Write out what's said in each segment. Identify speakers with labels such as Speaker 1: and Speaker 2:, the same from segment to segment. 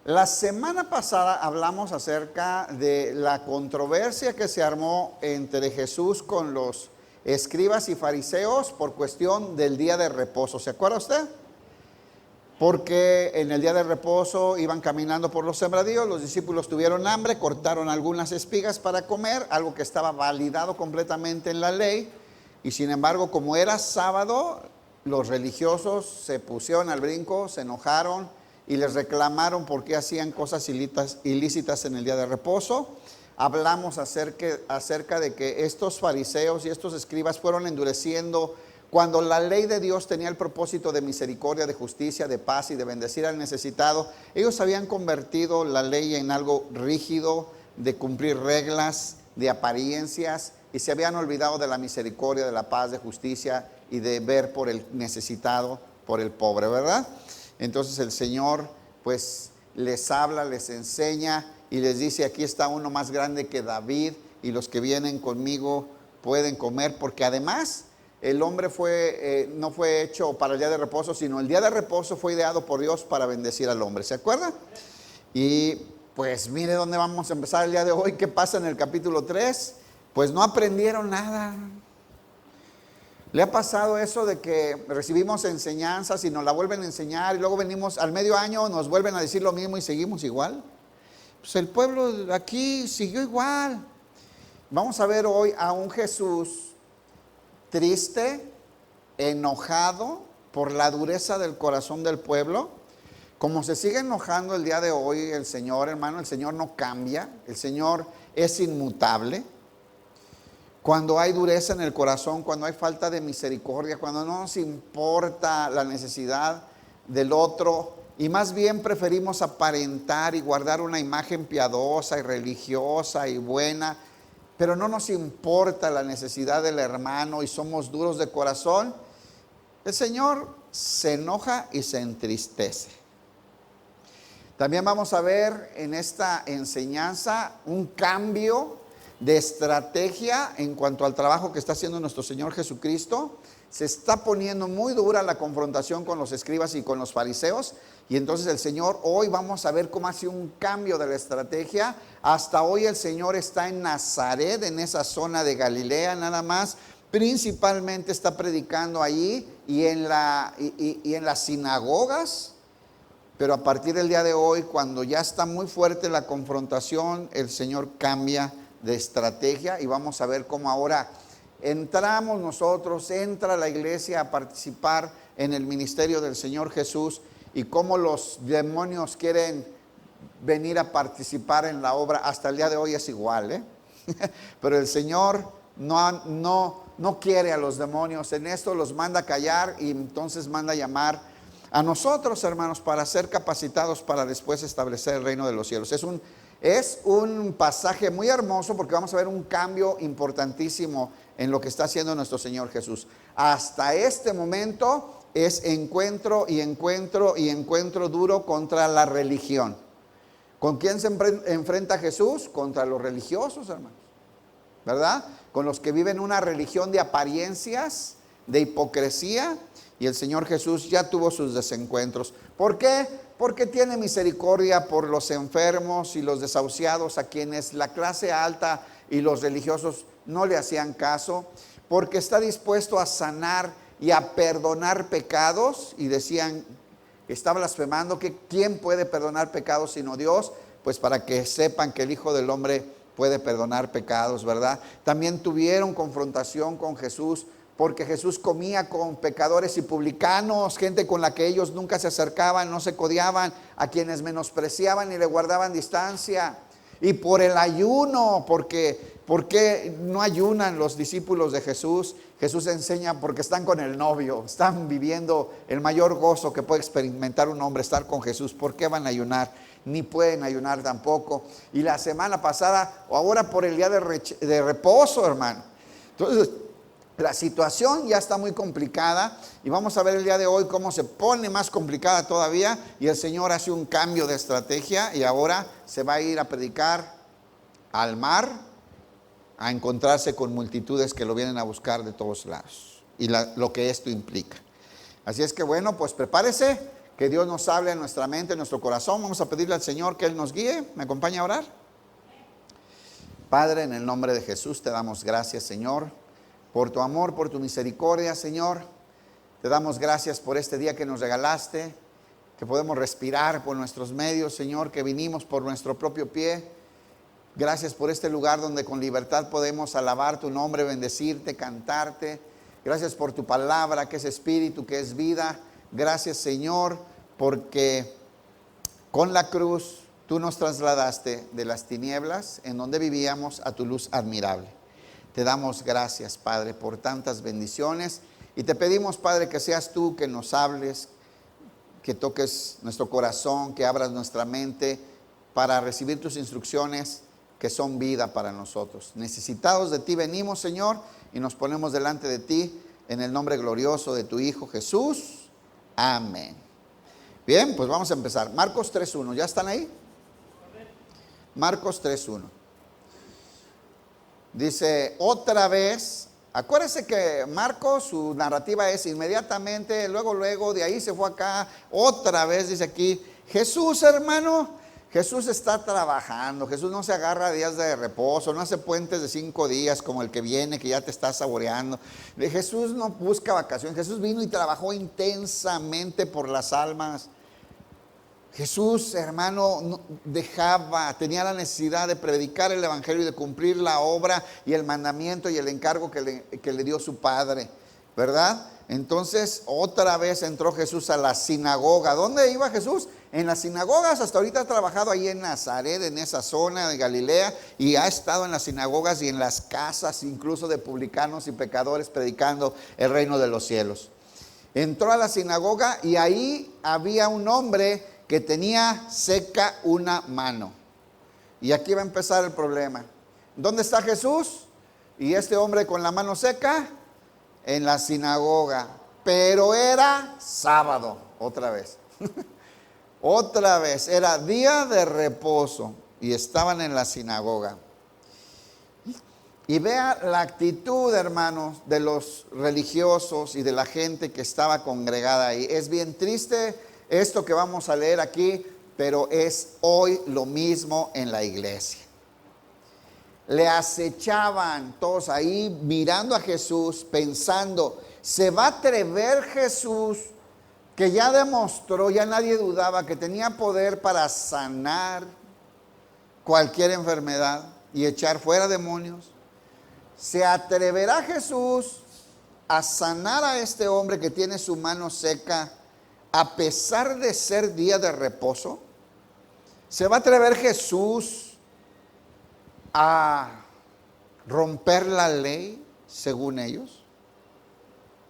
Speaker 1: La semana pasada hablamos acerca de la controversia que se armó entre Jesús con los escribas y fariseos por cuestión del día de reposo. ¿Se acuerda usted? Porque en el día de reposo iban caminando por los sembradíos, los discípulos tuvieron hambre, cortaron algunas espigas para comer, algo que estaba validado completamente en la ley, y sin embargo, como era sábado, los religiosos se pusieron al brinco, se enojaron y les reclamaron por qué hacían cosas ilícitas en el día de reposo. Hablamos acerca de que estos fariseos y estos escribas fueron endureciendo cuando la ley de Dios tenía el propósito de misericordia, de justicia, de paz y de bendecir al necesitado. Ellos habían convertido la ley en algo rígido, de cumplir reglas, de apariencias, y se habían olvidado de la misericordia, de la paz, de justicia y de ver por el necesitado, por el pobre, ¿verdad? Entonces el Señor pues les habla, les enseña y les dice: aquí está uno más grande que David, y los que vienen conmigo pueden comer, porque además el hombre no fue hecho para el día de reposo, sino el día de reposo fue ideado por Dios para bendecir al hombre. ¿Se acuerda? Y pues mire dónde vamos a empezar el día de hoy. ¿Qué pasa en el capítulo 3? Pues no aprendieron nada. ¿Le ha pasado eso de que recibimos enseñanzas y nos la vuelven a enseñar y luego venimos al medio año, nos vuelven a decir lo mismo y seguimos igual? Pues el pueblo de aquí siguió igual. Vamos a ver hoy a un Jesús triste, enojado por la dureza del corazón del pueblo. Como se sigue enojando el día de hoy el Señor, hermano, el Señor no cambia, el Señor es inmutable. Cuando hay dureza en el corazón, cuando hay falta de misericordia, cuando no nos importa la necesidad del otro y más bien preferimos aparentar y guardar una imagen piadosa y religiosa y buena, pero no nos importa la necesidad del hermano y somos duros de corazón, el Señor se enoja y se entristece. También vamos a ver en esta enseñanza un cambio de estrategia en cuanto al trabajo que está haciendo nuestro Señor Jesucristo. Se está poniendo muy dura la confrontación con los escribas y con los fariseos, y entonces el Señor, hoy vamos a ver cómo hace un cambio de la estrategia. Hasta hoy el Señor está en Nazaret, en esa zona de Galilea nada más, principalmente está predicando allí y en las sinagogas. Pero a partir del día de hoy, cuando ya está muy fuerte la confrontación, el Señor cambia de estrategia y vamos a ver cómo ahora entramos nosotros, entra la iglesia a participar en el ministerio del Señor Jesús y cómo los demonios quieren venir a participar en la obra. Hasta el día de hoy es igual, pero el Señor no quiere a los demonios, en esto los manda a callar y entonces manda a llamar a nosotros, hermanos, para ser capacitados para después establecer el reino de los cielos. Es un pasaje muy hermoso porque vamos a ver un cambio importantísimo en lo que está haciendo nuestro Señor Jesús. Hasta este momento es encuentro y encuentro y encuentro duro contra la religión. ¿Con quién se enfrenta Jesús? Contra los religiosos, hermanos, ¿verdad? Con los que viven una religión de apariencias, de hipocresía. Y el Señor Jesús ya tuvo sus desencuentros. ¿Por qué? Porque tiene misericordia por los enfermos y los desahuciados, a quienes la clase alta y los religiosos no le hacían caso. Porque está dispuesto a sanar y a perdonar pecados. Y decían, está blasfemando, que ¿quién puede perdonar pecados sino Dios? Pues para que sepan que el Hijo del Hombre puede perdonar pecados, ¿verdad? También tuvieron confrontación con Jesús, porque Jesús comía con pecadores y publicanos, gente con la que ellos nunca se acercaban, no se codeaban, a quienes menospreciaban y le guardaban distancia. Y por el ayuno, ¿por qué no ayunan los discípulos de Jesús? Jesús enseña porque están con el novio, están viviendo el mayor gozo que puede experimentar un hombre, estar con Jesús. ¿Por qué van a ayunar? Ni pueden ayunar tampoco. Y la semana pasada, o ahora por el día de reposo, hermano. Entonces, la situación ya está muy complicada y vamos a ver el día de hoy cómo se pone más complicada todavía, y el Señor hace un cambio de estrategia y ahora se va a ir a predicar al mar, a encontrarse con multitudes que lo vienen a buscar de todos lados y lo que esto implica. Así es que bueno, pues prepárese, que Dios nos hable en nuestra mente, en nuestro corazón. Vamos a pedirle al Señor que Él nos guíe. ¿Me acompaña a orar? Padre, en el nombre de Jesús te damos gracias, Señor, por tu amor, por tu misericordia, Señor. Te damos gracias por este día que nos regalaste, que podemos respirar por nuestros medios, Señor, que vinimos por nuestro propio pie. Gracias por este lugar donde con libertad podemos alabar tu nombre, bendecirte, cantarte. Gracias por tu palabra, que es espíritu, que es vida. Gracias, Señor, porque con la cruz tú nos trasladaste de las tinieblas en donde vivíamos a tu luz admirable. Te damos gracias, Padre, por tantas bendiciones. Y te pedimos, Padre, que seas tú que nos hables, que toques nuestro corazón, que abras nuestra mente para recibir tus instrucciones que son vida para nosotros. Necesitados de ti venimos, Señor, y nos ponemos delante de ti en el nombre glorioso de tu Hijo Jesús. Amén. Bien, pues vamos a empezar. Marcos 3:1, ¿ya están ahí? Marcos 3:1. Dice, otra vez, acuérdense que Marcos, su narrativa es inmediatamente, luego, de ahí se fue acá, otra vez dice aquí, Jesús, hermano, Jesús está trabajando, Jesús no se agarra a días de reposo, no hace puentes de 5 días como el que viene, que ya te está saboreando. Jesús no busca vacaciones, Jesús vino y trabajó intensamente por las almas. Jesús, hermano, tenía la necesidad de predicar el evangelio y de cumplir la obra y el mandamiento y el encargo que le dio su Padre, ¿verdad? Entonces, otra vez entró Jesús a la sinagoga. ¿Dónde iba Jesús? En las sinagogas. Hasta ahorita ha trabajado ahí en Nazaret, en esa zona de Galilea, y ha estado en las sinagogas y en las casas, incluso de publicanos y pecadores, predicando el reino de los cielos. Entró a la sinagoga y ahí había un hombre que tenía seca una mano. Y aquí va a empezar el problema. ¿Dónde está Jesús? Y este hombre con la mano seca en la sinagoga. Pero era sábado, otra vez. Otra vez, era día de reposo y estaban en la sinagoga. Y vea la actitud, hermanos, de los religiosos y de la gente que estaba congregada ahí. Es bien triste esto que vamos a leer aquí, pero es hoy lo mismo en la iglesia. Le acechaban todos ahí mirando a Jesús, pensando, ¿se va a atrever Jesús, que ya demostró, ya nadie dudaba que tenía poder para sanar cualquier enfermedad y echar fuera demonios? ¿Se atreverá Jesús a sanar a este hombre que tiene su mano seca a pesar de ser día de reposo? ¿Se va a atrever Jesús a romper la ley según ellos?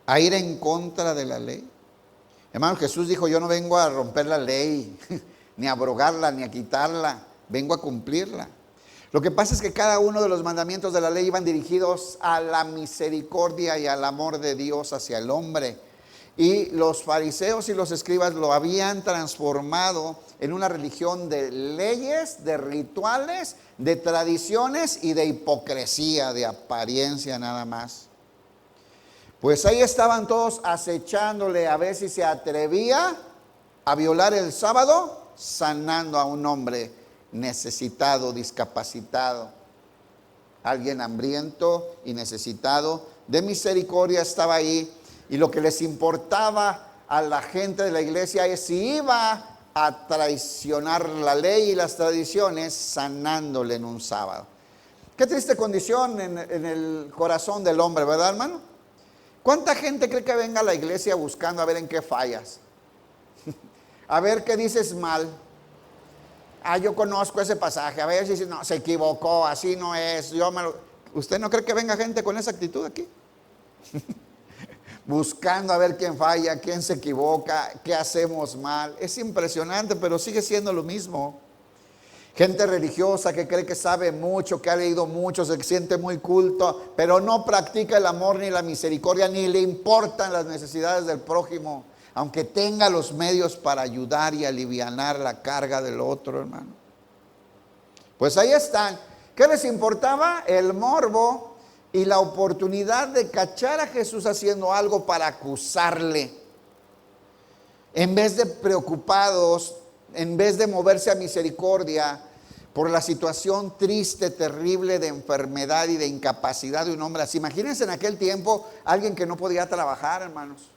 Speaker 1: ¿A ir en contra de la ley? Hermano, Jesús dijo, yo no vengo a romper la ley, ni a abrogarla, ni a quitarla, vengo a cumplirla. Lo que pasa es que cada uno de los mandamientos de la ley iban dirigidos a la misericordia y al amor de Dios hacia el hombre. Y los fariseos y los escribas lo habían transformado en una religión de leyes, de rituales, de tradiciones y de hipocresía, de apariencia nada más. Pues ahí estaban todos acechándole a ver si se atrevía a violar el sábado, sanando a un hombre necesitado, discapacitado, alguien hambriento y necesitado de misericordia estaba ahí. Y lo que les importaba a la gente de la iglesia es si iba a traicionar la ley y las tradiciones sanándole en un sábado. Qué triste condición en el corazón del hombre, ¿verdad, hermano? ¿Cuánta gente cree que venga a la iglesia buscando a ver en qué fallas? A ver qué dices mal. Yo conozco ese pasaje, a ver si no, se equivocó, así no es. ¿Usted no cree que venga gente con esa actitud aquí? Buscando a ver quién falla, quién se equivoca, qué hacemos mal. Es impresionante, pero sigue siendo lo mismo. Gente religiosa que cree que sabe mucho, que ha leído mucho, se siente muy culto, pero no practica el amor ni la misericordia, ni le importan las necesidades del prójimo, aunque tenga los medios para ayudar y alivianar la carga del otro, hermano. Pues ahí están. ¿Qué les importaba? El morbo y la oportunidad de cachar a Jesús haciendo algo para acusarle. en vez de preocupados, en vez de moverse a misericordia por la situación triste, terrible de enfermedad y de incapacidad de un hombre así. Imagínense en aquel tiempo alguien que no podía trabajar, hermanos.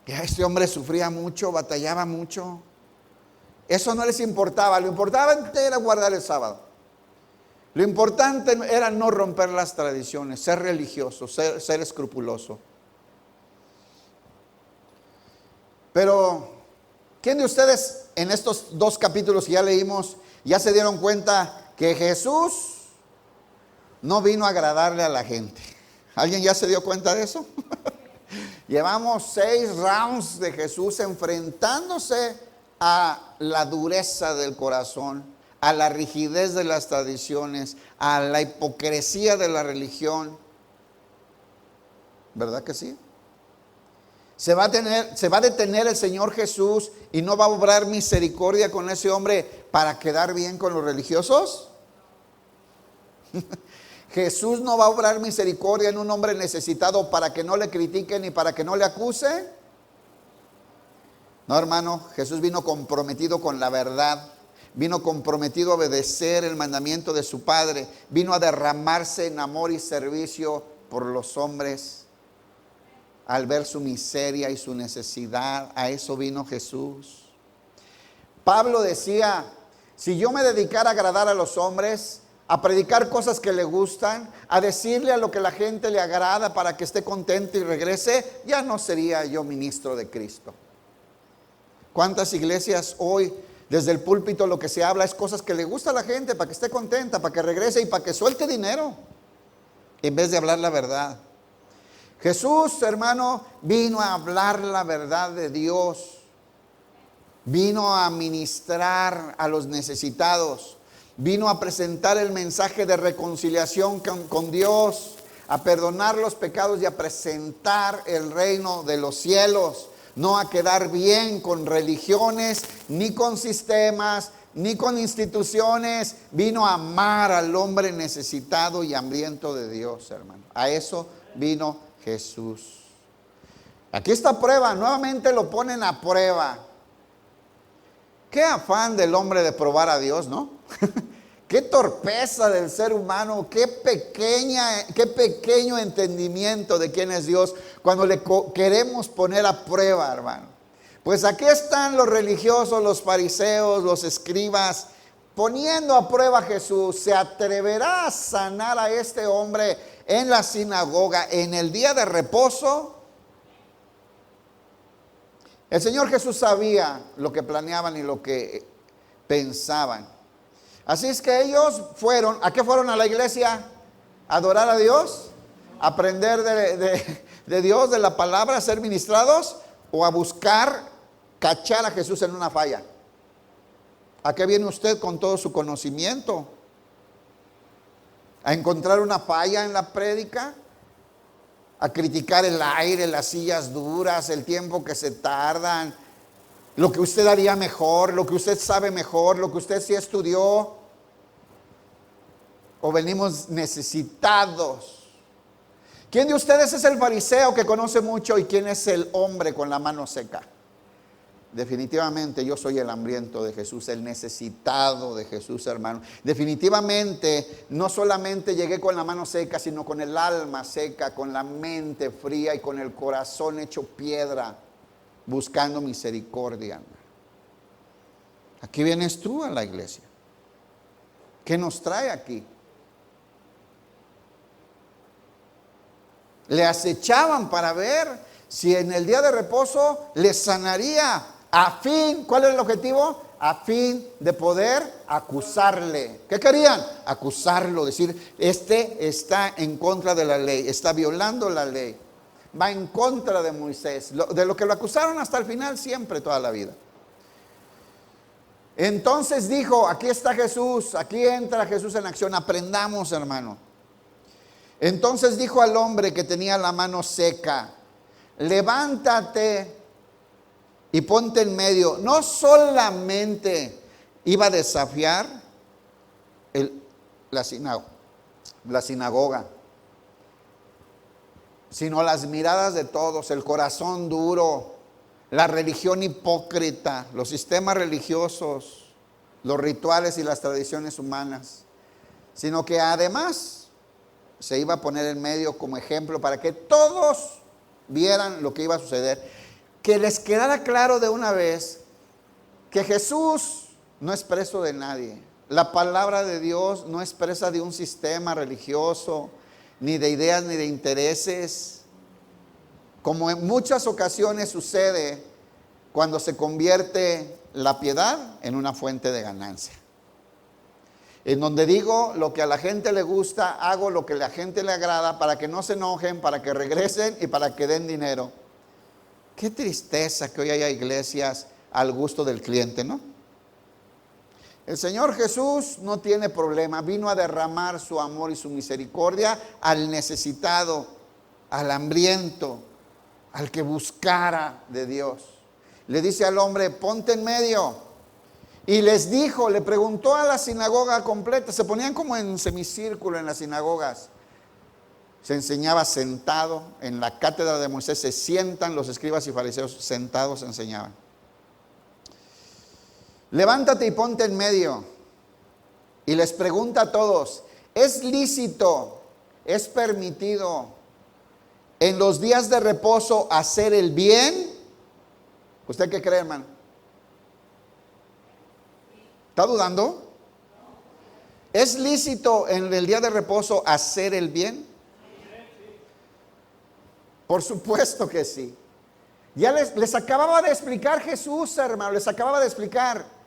Speaker 1: Y este hombre sufría mucho, batallaba mucho. Eso no les importaba, lo importante era guardar el sábado. Lo importante era no romper las tradiciones, ser religioso, ser escrupuloso. Pero, ¿quién de ustedes en estos 2 capítulos que ya leímos, ya se dieron cuenta que Jesús no vino a agradarle a la gente? ¿Alguien ya se dio cuenta de eso? Llevamos 6 rounds de Jesús enfrentándose a la dureza del corazón, a la rigidez de las tradiciones, a la hipocresía de la religión. ¿Verdad que sí? Se va a detener el Señor Jesús y no va a obrar misericordia con ese hombre para quedar bien con los religiosos. Jesús no va a obrar misericordia en un hombre necesitado para que no le critiquen y para que no le acuse. No, hermano, Jesús vino comprometido con la verdad, vino comprometido a obedecer el mandamiento de su Padre, vino a derramarse en amor y servicio por los hombres. Al ver su miseria y su necesidad, a eso vino Jesús. Pablo decía, si yo me dedicara a agradar a los hombres, a predicar cosas que le gustan, a decirle a lo que la gente le agrada para que esté contento y regrese, ya no sería yo ministro de Cristo. ¿Cuántas iglesias hoy, desde el púlpito, lo que se habla es cosas que le gusta a la gente para que esté contenta, para que regrese y para que suelte dinero, en vez de hablar la verdad? Jesús, hermano, vino a hablar la verdad de Dios. Vino a ministrar a los necesitados. Vino a presentar el mensaje de reconciliación con Dios, a perdonar los pecados y a presentar el reino de los cielos. No a quedar bien con religiones, ni con sistemas, ni con instituciones. Vino a amar al hombre necesitado y hambriento de Dios, hermano. A eso vino Jesús. Aquí está prueba, nuevamente lo ponen a prueba. Qué afán del hombre de probar a Dios, ¿no? Qué torpeza del ser humano, qué pequeño entendimiento de quién es Dios cuando le queremos poner a prueba, hermano. Pues aquí están los religiosos, los fariseos, los escribas, poniendo a prueba a Jesús. ¿Se atreverá a sanar a este hombre en la sinagoga en el día de reposo? El Señor Jesús sabía lo que planeaban y lo que pensaban. Así es que ellos fueron, ¿a qué fueron a la iglesia? ¿A adorar a Dios? ¿A aprender de Dios, de la palabra, a ser ministrados? ¿O a buscar cachar a Jesús en una falla? ¿A qué viene usted con todo su conocimiento? ¿A encontrar una falla en la prédica? ¿A criticar el aire, las sillas duras, el tiempo que se tardan, lo que usted haría mejor, lo que usted sabe mejor, lo que usted sí estudió? ¿O venimos necesitados? ¿Quién de ustedes es el fariseo que conoce mucho y quién es el hombre con la mano seca? Definitivamente yo soy el hambriento de Jesús, el necesitado de Jesús, hermano. Definitivamente no solamente llegué con la mano seca, sino con el alma seca, con la mente fría y con el corazón hecho piedra, buscando misericordia. Aquí vienes tú a la iglesia. ¿Qué nos trae aquí? Le acechaban para ver si en el día de reposo les sanaría. A fin, ¿cuál es el objetivo? A fin de poder acusarle. ¿Qué querían? Acusarlo, decir, este está en contra de la ley, está violando la ley, va en contra de Moisés, de lo que lo acusaron hasta el final, siempre, toda la vida. Entonces dijo, aquí está Jesús, aquí entra Jesús en acción, aprendamos, hermano. Entonces dijo al hombre que tenía la mano seca, levántate y ponte en medio. No solamente iba a desafiar la sinagoga, sino las miradas de todos, el corazón duro, la religión hipócrita, los sistemas religiosos, los rituales y las tradiciones humanas, sino que además se iba a poner en medio como ejemplo para que todos vieran lo que iba a suceder, que les quedara claro de una vez que Jesús no es preso de nadie. La palabra de Dios no es presa de un sistema religioso, ni de ideas, ni de intereses, como en muchas ocasiones sucede cuando se convierte la piedad en una fuente de ganancia. En donde digo lo que a la gente le gusta, hago lo que a la gente le agrada para que no se enojen, para que regresen y para que den dinero. Qué tristeza que hoy haya iglesias al gusto del cliente, ¿no? El Señor Jesús no tiene problema, vino a derramar su amor y su misericordia al necesitado, al hambriento, al que buscara de Dios. Le dice al hombre, ponte en medio. Y les dijo, le preguntó a la sinagoga completa, se ponían como en semicírculo en las sinagogas. Se enseñaba sentado, en la cátedra de Moisés se sientan los escribas y fariseos, sentados enseñaban. Levántate y ponte en medio. Y les pregunta a todos, ¿es lícito, es permitido en los días de reposo hacer el bien? ¿Usted qué cree, hermano? ¿Está dudando? ¿Es lícito en el día de reposo hacer el bien? Por supuesto que sí. Ya les acababa de explicar Jesús, hermano, les acababa de explicar.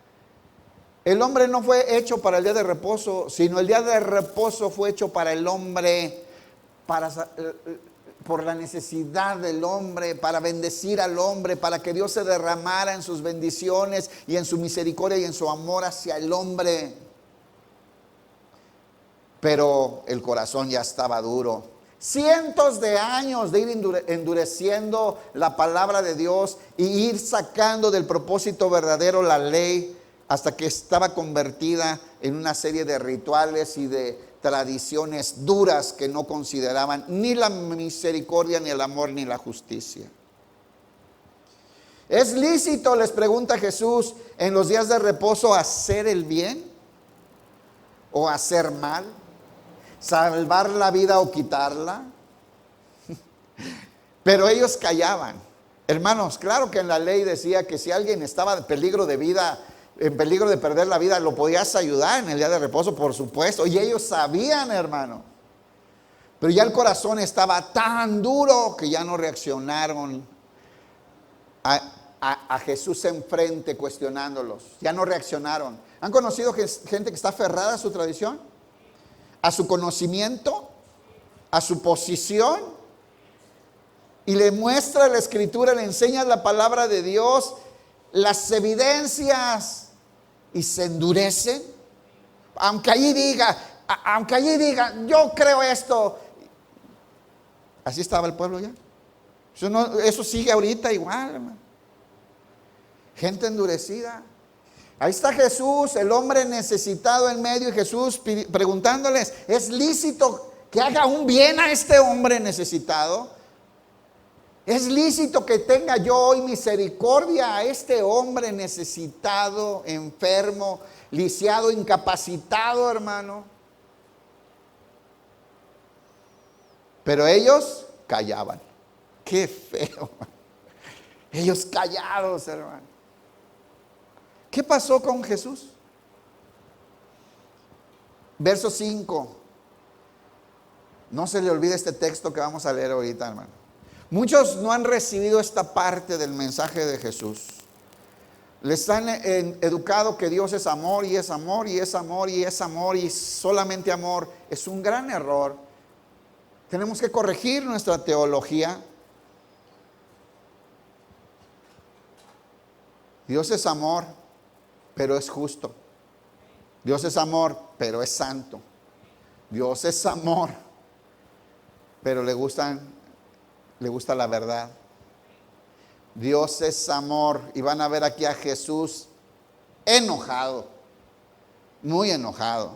Speaker 1: El hombre no fue hecho para el día de reposo, sino el día de reposo fue hecho para el hombre, por la necesidad del hombre, para bendecir al hombre, para que Dios se derramara en sus bendiciones y en su misericordia y en su amor hacia el hombre. Pero el corazón ya estaba duro. Cientos de años de ir endureciendo la palabra de Dios y ir sacando del propósito verdadero la ley, hasta que estaba convertida en una serie de rituales y de tradiciones duras que no consideraban ni la misericordia, ni el amor, ni la justicia. ¿Es lícito, les pregunta Jesús, en los días de reposo hacer el bien o hacer mal? ¿Salvar la vida o quitarla? Pero ellos callaban. Hermanos, claro que en la ley decía que si alguien estaba en peligro de vida, en peligro de perder la vida, lo podías ayudar en el día de reposo, por supuesto. Y ellos sabían, hermano. Pero ya el corazón estaba tan duro que ya no reaccionaron a Jesús enfrente cuestionándolos. Ya no reaccionaron. ¿Han conocido gente que está aferrada a su tradición? A su conocimiento, a su posición. Y le muestra la Escritura, le enseña la palabra de Dios, las evidencias, y se endurecen. Aunque allí diga, yo creo esto. Así estaba el pueblo ya. Eso sigue ahorita igual, hermano. Gente endurecida. Ahí está Jesús, el hombre necesitado en medio, y Jesús preguntándoles, ¿es lícito que haga un bien a este hombre necesitado? ¿Es lícito que tenga yo hoy misericordia a este hombre necesitado, enfermo, lisiado, incapacitado, hermano? Pero ellos callaban. Qué feo. Ellos callados, hermano. ¿Qué pasó con Jesús? Verso 5. No se le olvide este texto que vamos a leer ahorita, hermano. Muchos no han recibido esta parte del mensaje de Jesús. Les han educado que Dios es amor y es amor y es amor y es amor y solamente amor. Es un gran error. Tenemos que corregir nuestra teología. Dios es amor, pero es justo. Dios es amor, pero es santo. Dios es amor, pero le gusta la verdad. Dios es amor. Y van a ver aquí a Jesús enojado, muy enojado.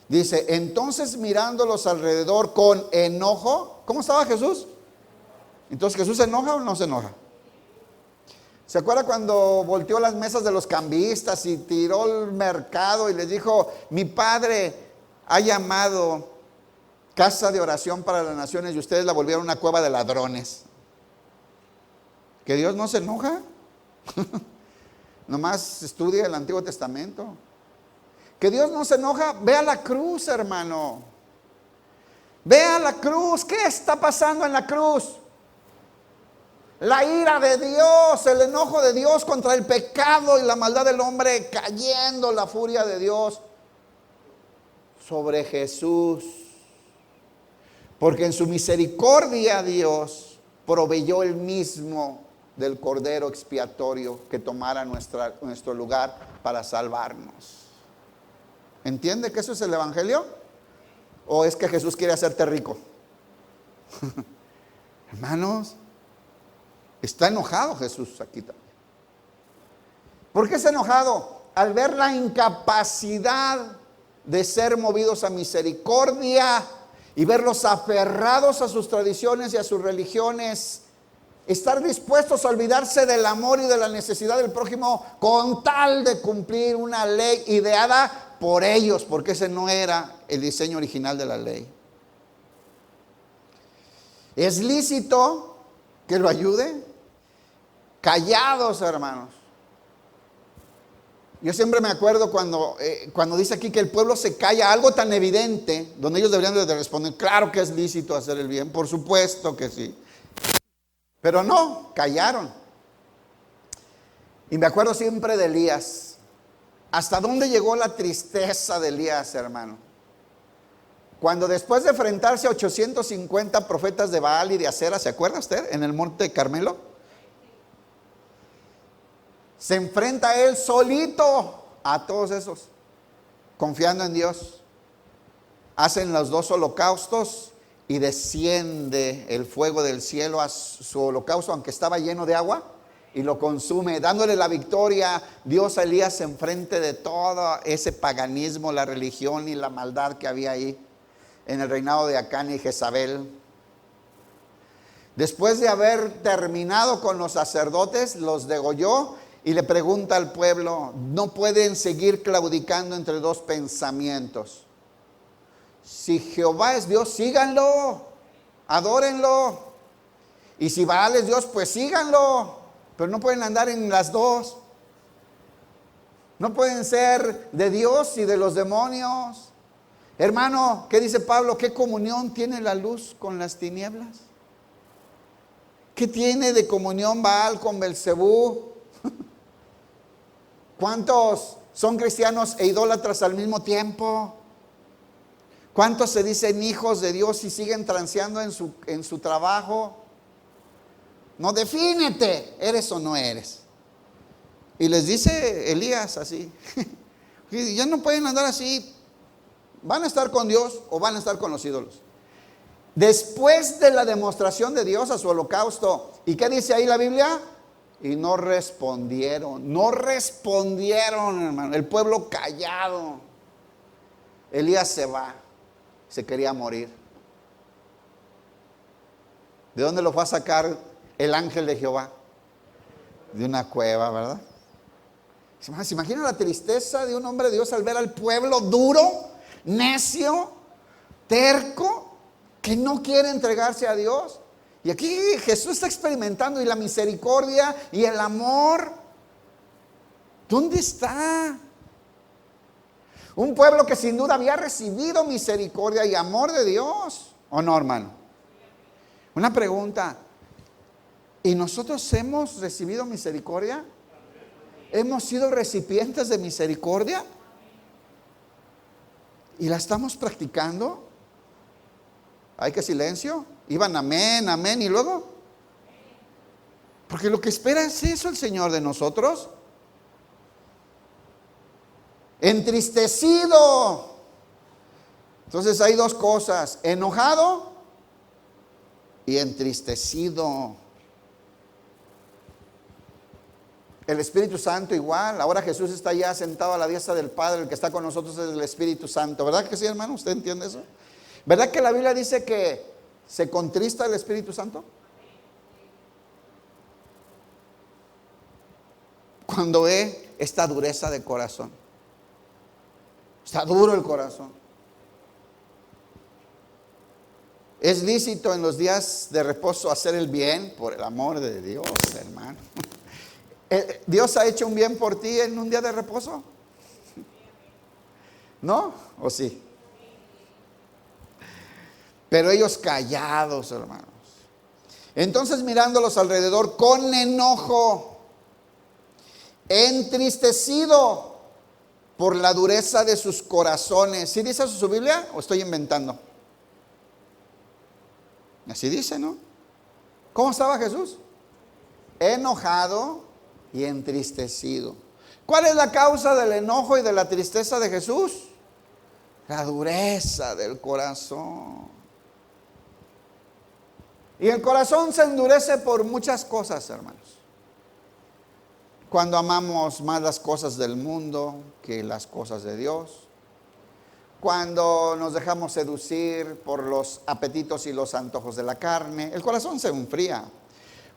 Speaker 1: Dice, entonces mirándolos alrededor con enojo. ¿Cómo estaba Jesús? Entonces, ¿Jesús se enoja o no se enoja? ¿Se acuerda cuando volteó las mesas de los cambistas y tiró el mercado y les dijo, mi Padre ha llamado casa de oración para las naciones y ustedes la volvieron una cueva de ladrones? ¿Que Dios no se enoja? Nomás estudia el Antiguo Testamento. Que Dios no se enoja, vea la cruz, hermano. Vea la cruz, ¿qué está pasando en la cruz? La ira de Dios, el enojo de Dios contra el pecado y la maldad del hombre, cayendo la furia de Dios sobre Jesús. Porque en su misericordia Dios proveyó el mismo del cordero expiatorio que tomara nuestro lugar para salvarnos. ¿Entiende que eso es el evangelio? ¿O es que Jesús quiere hacerte rico? Hermanos, está enojado Jesús aquí también. ¿Por qué está enojado? Al ver la incapacidad de ser movidos a misericordia y verlos aferrados a sus tradiciones y a sus religiones, estar dispuestos a olvidarse del amor y de la necesidad del prójimo con tal de cumplir una ley ideada por ellos, porque ese no era el diseño original de la ley. ¿Es lícito que lo ayude? Callados, hermanos. Yo siempre me acuerdo cuando dice aquí que el pueblo se calla, algo tan evidente, donde ellos deberían de responder, claro que es lícito hacer el bien, por supuesto que sí. Pero no, callaron. Y me acuerdo siempre de Elías. ¿Hasta dónde llegó la tristeza de Elías, hermano? Cuando después de enfrentarse a 850 profetas de Baal y de Acera, ¿se acuerda usted? En el monte Carmelo. Se enfrenta él solito a todos esos, confiando en Dios. Hacen los 2 holocaustos y desciende el fuego del cielo a su holocausto, aunque estaba lleno de agua, y lo consume, dándole la victoria. Dios a Elías enfrente de todo ese paganismo, la religión y la maldad que había ahí en el reinado de Acán y Jezabel. Después de haber terminado con los sacerdotes, los degolló y le pregunta al pueblo, no pueden seguir claudicando entre 2 pensamientos. Si Jehová es Dios, síganlo, adórenlo. Y si Baal es Dios, pues síganlo. Pero no pueden andar en las 2. No pueden ser de Dios y de los demonios. Hermano, ¿qué dice Pablo? ¿Qué comunión tiene la luz con las tinieblas? ¿Qué tiene de comunión Baal con Belcebú? ¿Cuántos son cristianos e idólatras al mismo tiempo? ¿Cuántos se dicen hijos de Dios y siguen transeando en su trabajo? No, defínete, ¿eres o no eres? Y les dice Elías así, ya no pueden andar así, van a estar con Dios o van a estar con los ídolos. Después de la demostración de Dios a su holocausto, ¿y qué dice ahí la Biblia? Y no respondieron, hermano, el pueblo callado. Elías se va, se quería morir. ¿De dónde lo fue a sacar el ángel de Jehová? De una cueva, ¿verdad? ¿Se imagina la tristeza de un hombre de Dios al ver al pueblo duro, necio, terco, que no quiere entregarse a Dios? Y aquí Jesús está experimentando y la misericordia y el amor. ¿Dónde está? Un pueblo que sin duda había recibido misericordia y amor de Dios, ¿o no, hermano? Una pregunta, ¿y nosotros hemos recibido misericordia? ¿Hemos sido recipientes de misericordia? ¿Y la estamos practicando? ¿Hay que silencio? Iban amén, amén, y luego. Porque lo que espera es eso el Señor de nosotros. Entristecido. Entonces hay 2 cosas: enojado y entristecido. El Espíritu Santo igual. Ahora Jesús está ya sentado a la diestra del Padre. El que está con nosotros es el Espíritu Santo. ¿Verdad que sí, hermano? ¿Usted entiende eso? ¿Verdad que la Biblia dice que se contrista el Espíritu Santo? cuando ve esta dureza de corazón. Está duro el corazón. Es lícito en los días de reposo hacer el bien, por el amor de Dios, hermano. ¿Dios ha hecho un bien por ti en un día de reposo? ¿No? ¿O sí? Pero ellos callados, hermanos. Entonces mirándolos alrededor con enojo, entristecido por la dureza de sus corazones. ¿Sí dice eso su Biblia o estoy inventando? Así dice, ¿no? ¿Cómo estaba Jesús? Enojado y entristecido. ¿Cuál es la causa del enojo y de la tristeza de Jesús? La dureza del corazón. Y el corazón se endurece por muchas cosas, hermanos. Cuando amamos más las cosas del mundo que las cosas de Dios. Cuando nos dejamos seducir por los apetitos y los antojos de la carne, el corazón se enfría.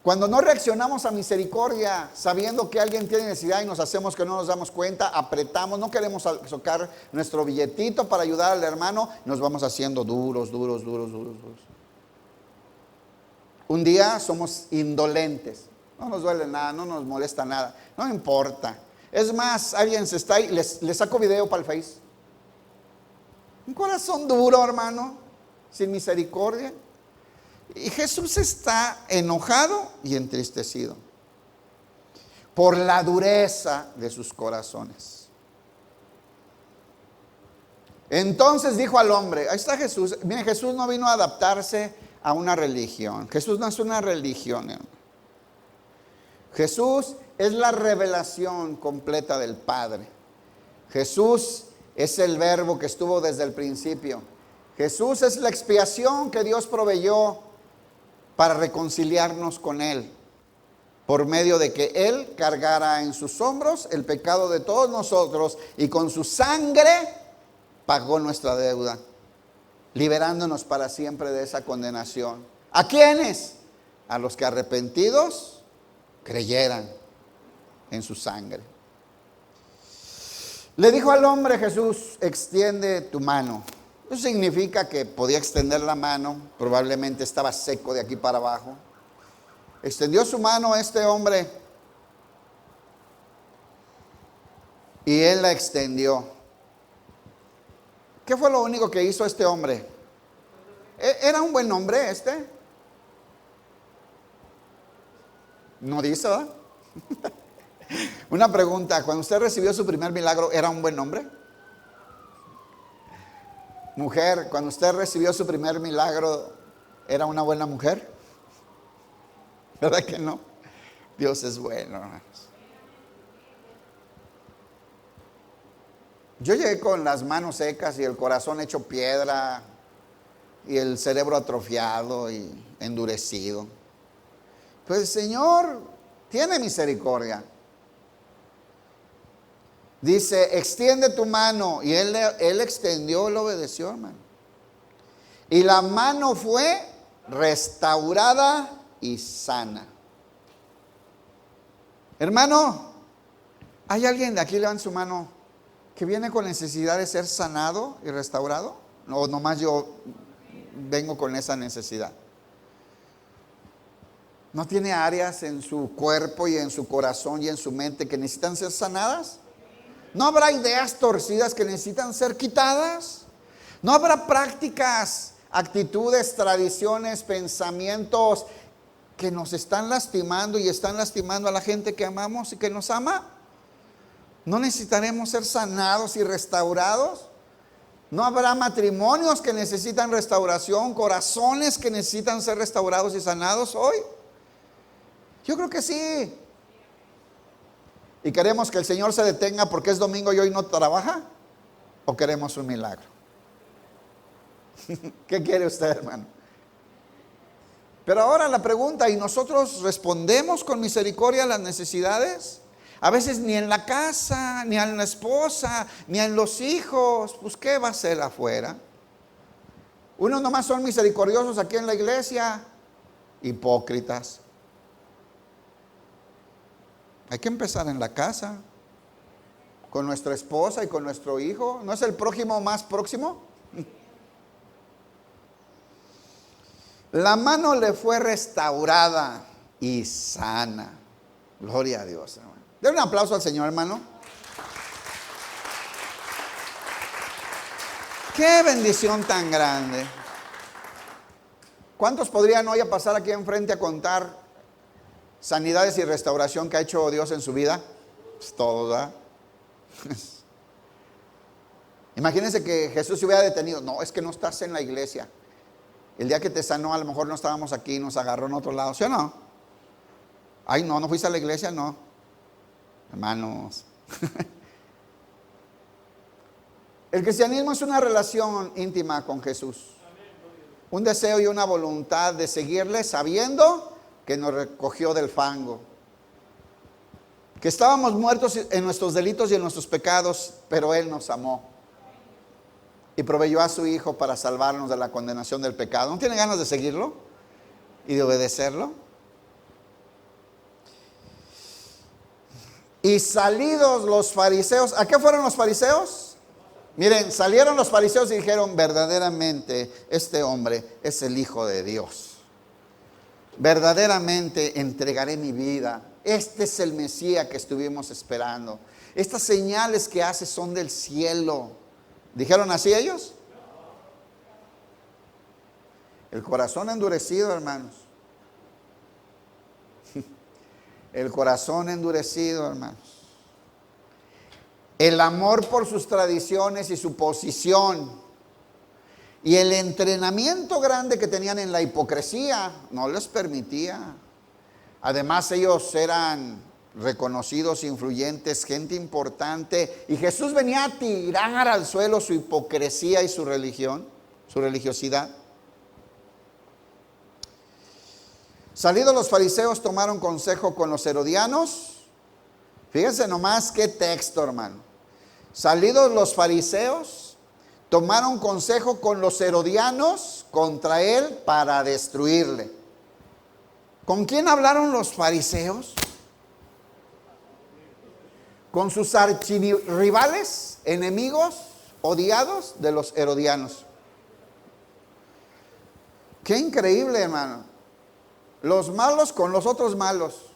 Speaker 1: Cuando no reaccionamos a misericordia, sabiendo que alguien tiene necesidad y nos hacemos que no nos damos cuenta, apretamos, no queremos sacar nuestro billetito para ayudar al hermano, nos vamos haciendo duros. Un día somos indolentes, no nos duele nada, no nos molesta nada, no importa. Es más, alguien se está ahí, le saco video para el Face. Un corazón duro, hermano, sin misericordia. Y Jesús está enojado y entristecido por la dureza de sus corazones. Entonces dijo al hombre, ahí está Jesús. Mire, Jesús no vino a adaptarse a una religión. Jesús no es una religión, hermano. Jesús es la revelación completa del Padre. Jesús es el verbo que estuvo desde el principio. Jesús es la expiación que Dios proveyó para reconciliarnos con Él, por medio de que Él cargara en sus hombros el pecado de todos nosotros y con su sangre pagó nuestra deuda, liberándonos para siempre de esa condenación. ¿A quiénes? A los que arrepentidos creyeran en su sangre. Le dijo al hombre Jesús, extiende tu mano. Eso significa que podía extender la mano, probablemente estaba seco de aquí para abajo. Extendió su mano este hombre y él la extendió. ¿Qué fue lo único que hizo este hombre? ¿Era un buen hombre este? No dice, ¿verdad? Una pregunta, cuando usted recibió su primer milagro, ¿era un buen hombre? Mujer, cuando usted recibió su primer milagro, ¿era una buena mujer? ¿Verdad que no? Dios es bueno, hermanos. Yo llegué con las manos secas y el corazón hecho piedra y el cerebro atrofiado y endurecido. Pues el Señor tiene misericordia. Dice, extiende tu mano. Y él extendió, él obedeció, hermano. Y la mano fue restaurada y sana. Hermano, ¿hay alguien de aquí, levanta su mano, que viene con necesidad de ser sanado y restaurado? No, nomás yo vengo con esa necesidad. ¿No tiene áreas en su cuerpo y en su corazón y en su mente que necesitan ser sanadas? ¿No habrá ideas torcidas que necesitan ser quitadas? ¿No habrá prácticas, actitudes, tradiciones, pensamientos que nos están lastimando y están lastimando a la gente que amamos y que nos ama? ¿No necesitaremos ser sanados y restaurados? ¿No habrá matrimonios que necesitan restauración, corazones que necesitan ser restaurados y sanados hoy? Yo creo que sí. ¿Y queremos que el Señor se detenga porque es domingo y hoy no trabaja? ¿O queremos un milagro? ¿Qué quiere usted, hermano? Pero ahora la pregunta, ¿y nosotros respondemos con misericordia a las necesidades? A veces ni en la casa, ni en la esposa, ni en los hijos. Pues ¿qué va a hacer afuera? Unos nomás son misericordiosos aquí en la iglesia, hipócritas. Hay que empezar en la casa, con nuestra esposa y con nuestro hijo. ¿No es el prójimo más próximo? La mano le fue restaurada y sana. Gloria a Dios, hermano. Den un aplauso al Señor, hermano. Qué bendición tan grande. ¿Cuántos podrían hoy a pasar aquí enfrente a contar sanidades y restauración que ha hecho Dios en su vida? Pues todos, ¿verdad? Imagínense que Jesús se hubiera detenido. No, es que no estás en la iglesia. El día que te sanó, a lo mejor no estábamos aquí, nos agarró en otro lado, ¿sí o no? Ay, no fuiste a la iglesia, no. Hermanos. El cristianismo es una relación íntima con Jesús. Un deseo y una voluntad de seguirle sabiendo que nos recogió del fango. Que estábamos muertos en nuestros delitos y en nuestros pecados, pero Él nos amó. Y proveyó a su Hijo para salvarnos de la condenación del pecado. ¿No tiene ganas de seguirlo y de obedecerlo? Y salidos los fariseos, ¿a qué fueron los fariseos? Miren, salieron los fariseos y dijeron, verdaderamente este hombre es el Hijo de Dios. Verdaderamente entregaré mi vida. Este es el Mesías que estuvimos esperando. Estas señales que hace son del cielo. ¿Dijeron así ellos? El corazón endurecido, hermanos. El corazón endurecido, hermanos. El amor por sus tradiciones y su posición. Y el entrenamiento grande que tenían en la hipocresía no les permitía. Además, ellos eran reconocidos, influyentes, gente importante. Y Jesús venía a tirar al suelo su hipocresía y su religión, su religiosidad. Salidos los fariseos, tomaron consejo con los herodianos. Fíjense nomás qué texto, hermano. Salidos los fariseos, tomaron consejo con los herodianos contra él para destruirle. ¿Con quién hablaron los fariseos? Con sus archirrivales, enemigos, odiados de los herodianos. Qué increíble, hermano. Los malos con los otros malos.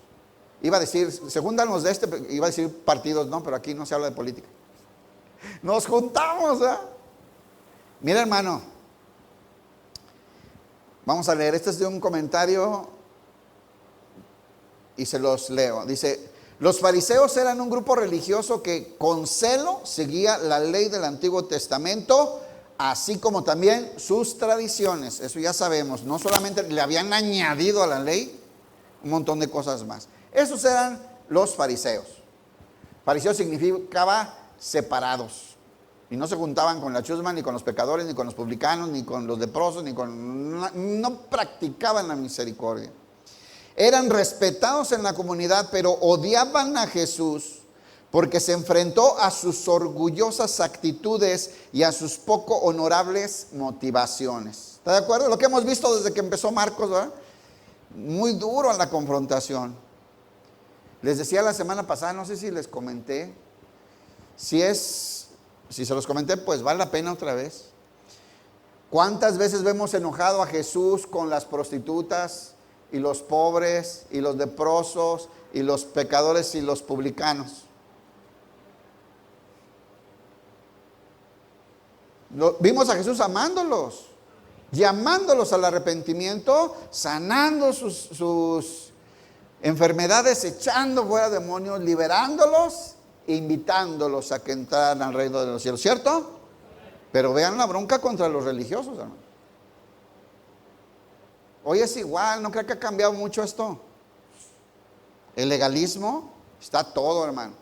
Speaker 1: Iba a decir, se juntan los de este, iba a decir partidos, no, pero aquí no se habla de política. Nos juntamos, ¿eh? Mira, hermano. Vamos a leer, este es de un comentario y se los leo. Dice, los fariseos eran un grupo religioso que con celo seguía la ley del Antiguo Testamento, así como también sus tradiciones. Eso ya sabemos, no solamente le habían añadido a la ley un montón de cosas más. Esos eran los fariseos. Fariseo significaba separados. Y no se juntaban con la chusma, ni con los pecadores, ni con los publicanos, ni con los leprosos, no practicaban la misericordia. Eran respetados en la comunidad, pero odiaban a Jesús porque se enfrentó a sus orgullosas actitudes y a sus poco honorables motivaciones. ¿Está de acuerdo? Lo que hemos visto desde que empezó Marcos, ¿verdad? Muy duro en la confrontación. Les decía la semana pasada, no sé si les comenté, si se los comenté, pues vale la pena otra vez. ¿Cuántas veces vemos enojado a Jesús con las prostitutas y los pobres y los leprosos y los pecadores y los publicanos? Vimos a Jesús amándolos, llamándolos al arrepentimiento, sanando sus enfermedades, echando fuera demonios, liberándolos e invitándolos a que entraran al reino de los cielos, ¿cierto? Pero vean la bronca contra los religiosos, hermano. Hoy es igual, no creo que ha cambiado mucho esto. El legalismo está todo, hermano.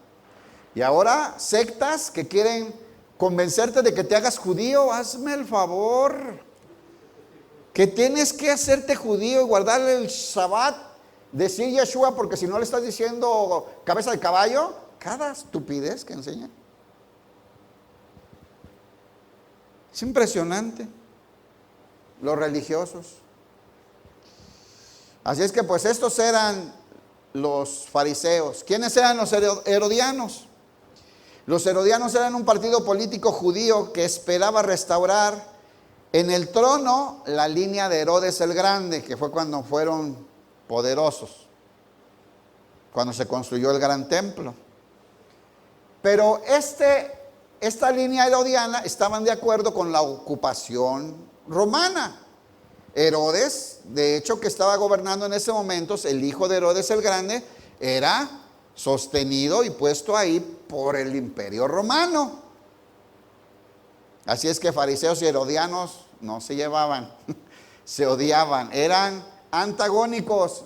Speaker 1: Y ahora sectas que quieren convencerte de que te hagas judío. Hazme el favor, que tienes que hacerte judío y guardarle el Shabbat, decir Yeshua, porque si no le estás diciendo cabeza de caballo. Cada estupidez que enseñan. Es impresionante. Los religiosos. Así es que pues estos eran los fariseos. ¿Quiénes eran los herodianos? Los herodianos eran un partido político judío que esperaba restaurar en el trono la línea de Herodes el Grande, que fue cuando fueron poderosos, cuando se construyó el gran templo. Pero esta línea herodiana estaban de acuerdo con la ocupación romana. Herodes, de hecho, que estaba gobernando en ese momento, el hijo de Herodes el Grande, era sostenido y puesto ahí por el imperio romano. Así es que fariseos y herodianos no se llevaban, se odiaban, eran antagónicos.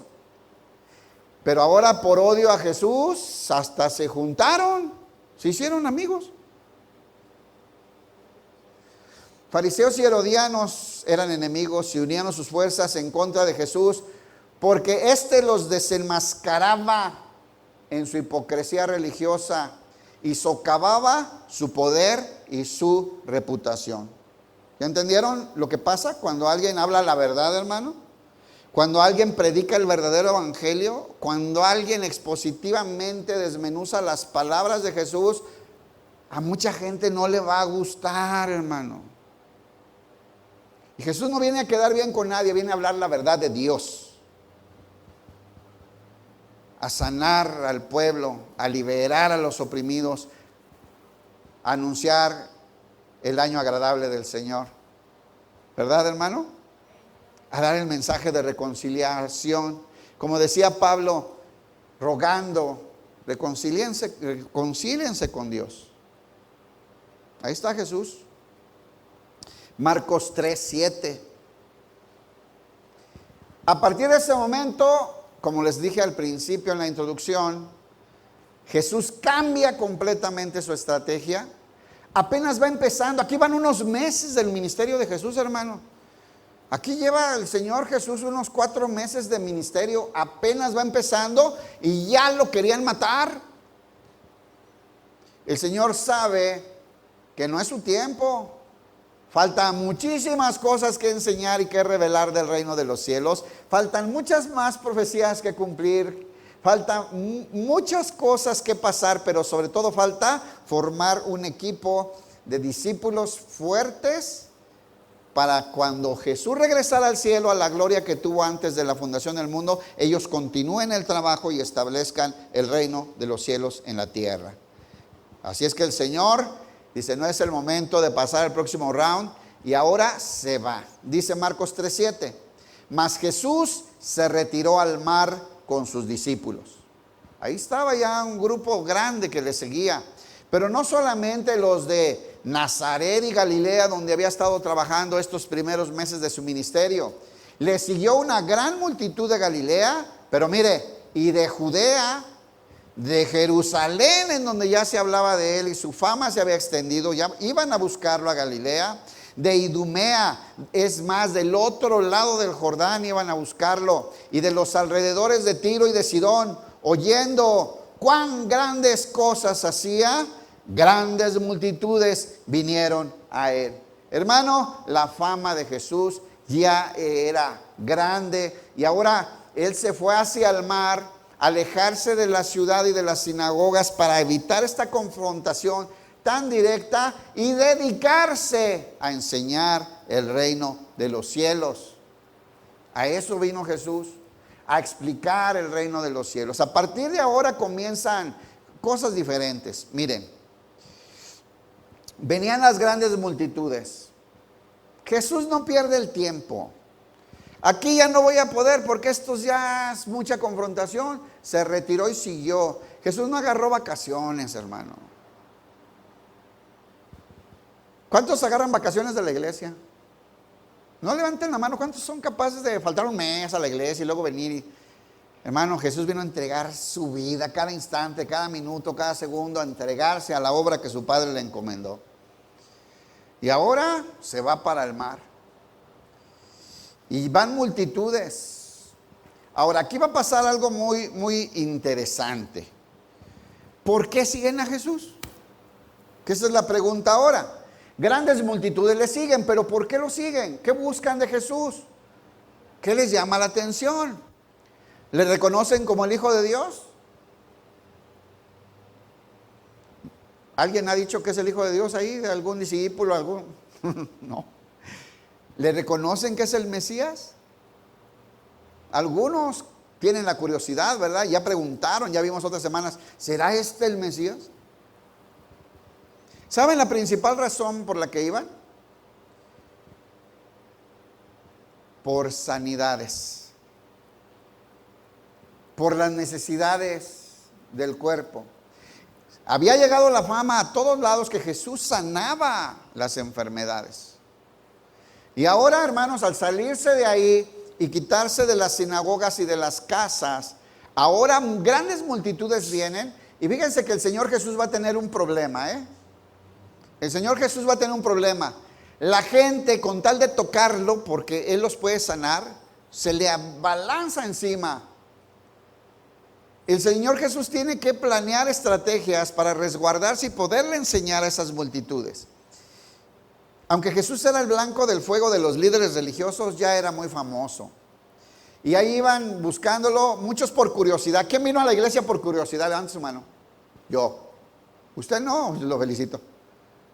Speaker 1: Pero ahora por odio a Jesús hasta se juntaron, se hicieron amigos. Fariseos y herodianos eran enemigos y unían sus fuerzas en contra de Jesús porque éste los desenmascaraba en su hipocresía religiosa y socavaba su poder y su reputación. ¿Ya entendieron lo que pasa cuando alguien habla la verdad, hermano? Cuando alguien predica el verdadero evangelio, cuando alguien expositivamente desmenuza las palabras de Jesús, a mucha gente no le va a gustar, hermano. Y Jesús no viene a quedar bien con nadie, viene a hablar la verdad de Dios, a sanar al pueblo, a liberar a los oprimidos, a anunciar el año agradable del Señor. ¿Verdad, hermano? A dar el mensaje de reconciliación. Como decía Pablo, rogando, reconcíliense con Dios. Ahí está Jesús. Marcos 3:7. A partir de ese momento, como les dije al principio en la introducción, Jesús cambia completamente su estrategia. Apenas va empezando. Aquí van unos meses del ministerio de Jesús, hermano. Aquí lleva el Señor Jesús unos 4 meses de ministerio. Apenas va empezando y ya lo querían matar. El Señor sabe que no es su tiempo. Faltan muchísimas cosas que enseñar y que revelar del reino de los cielos. Faltan muchas más profecías que cumplir. Faltan muchas cosas que pasar, pero sobre todo falta formar un equipo de discípulos fuertes para cuando Jesús regresara al cielo, a la gloria que tuvo antes de la fundación del mundo, ellos continúen el trabajo y establezcan el reino de los cielos en la tierra. Así es que el Señor dice, no es el momento de pasar al próximo round, y ahora se va. Dice Marcos 3:7, mas Jesús se retiró al mar con sus discípulos. Ahí estaba ya un grupo grande que le seguía, pero no solamente los de Nazaret y Galilea, donde había estado trabajando estos primeros meses de su ministerio. Le siguió una gran multitud de Galilea, pero mire, y de Judea, de Jerusalén, en donde ya se hablaba de él y su fama se había extendido, ya iban a buscarlo a Galilea, de Idumea, es más, del otro lado del Jordán iban a buscarlo, y de los alrededores de Tiro y de Sidón, oyendo cuán grandes cosas hacía, grandes multitudes vinieron a él. Hermano, la fama de Jesús ya era grande, y ahora él se fue hacia el mar, alejarse de la ciudad y de las sinagogas para evitar esta confrontación tan directa y dedicarse a enseñar el reino de los cielos. A eso vino Jesús, a explicar el reino de los cielos. A partir de ahora comienzan cosas diferentes. Miren, venían las grandes multitudes. Jesús no pierde el tiempo. Aquí ya no voy a poder porque esto ya es mucha confrontación. Se retiró y siguió. Jesús no agarró vacaciones, hermano. ¿Cuántos agarran vacaciones de la iglesia? No levanten la mano. ¿Cuántos son capaces de faltar un mes a la iglesia y luego venir? Hermano, Jesús vino a entregar su vida cada instante, cada minuto, cada segundo, a entregarse a la obra que su Padre le encomendó. Y ahora se va para el mar. Y van multitudes. Ahora, aquí va a pasar algo muy, muy interesante. ¿Por qué siguen a Jesús? Que esa es la pregunta ahora. Grandes multitudes le siguen, pero ¿por qué lo siguen? ¿Qué buscan de Jesús? ¿Qué les llama la atención? ¿Le reconocen como el Hijo de Dios? ¿Alguien ha dicho que es el Hijo de Dios ahí? ¿De algún discípulo? ¿Algún? No. ¿Le reconocen que es el Mesías? Algunos tienen la curiosidad, ¿verdad? Ya preguntaron, ya vimos otras semanas, ¿será este el Mesías? ¿Saben la principal razón por la que iban? Por sanidades, por las necesidades del cuerpo. Había llegado la fama a todos lados que Jesús sanaba las enfermedades. Y ahora, hermanos, al salirse de ahí y quitarse de las sinagogas y de las casas, ahora grandes multitudes vienen. Y fíjense que el Señor Jesús va a tener un problema, El Señor Jesús va a tener un problema. La gente, con tal de tocarlo, porque Él los puede sanar, se le abalanza encima. El Señor Jesús tiene que planear estrategias para resguardarse y poderle enseñar a esas multitudes. Aunque Jesús era el blanco del fuego de los líderes religiosos, ya era muy famoso. Y ahí iban buscándolo, muchos por curiosidad. ¿Quién vino a la iglesia por curiosidad? Levante su mano. Yo. Usted no, lo felicito.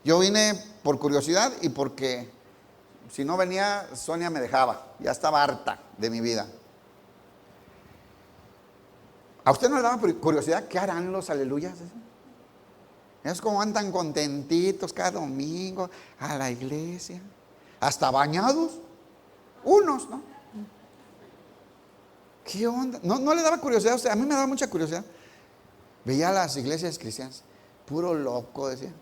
Speaker 1: Yo vine por curiosidad y porque si no venía, Sonia me dejaba. Ya estaba harta de mi vida. ¿A usted no le daba curiosidad qué harán los aleluyas? Es como van tan contentitos cada domingo a la iglesia, hasta bañados, unos, ¿no? ¿Qué onda? ¿No le daba curiosidad a usted? A mí me daba mucha curiosidad. Veía las iglesias cristianas, puro loco, decía.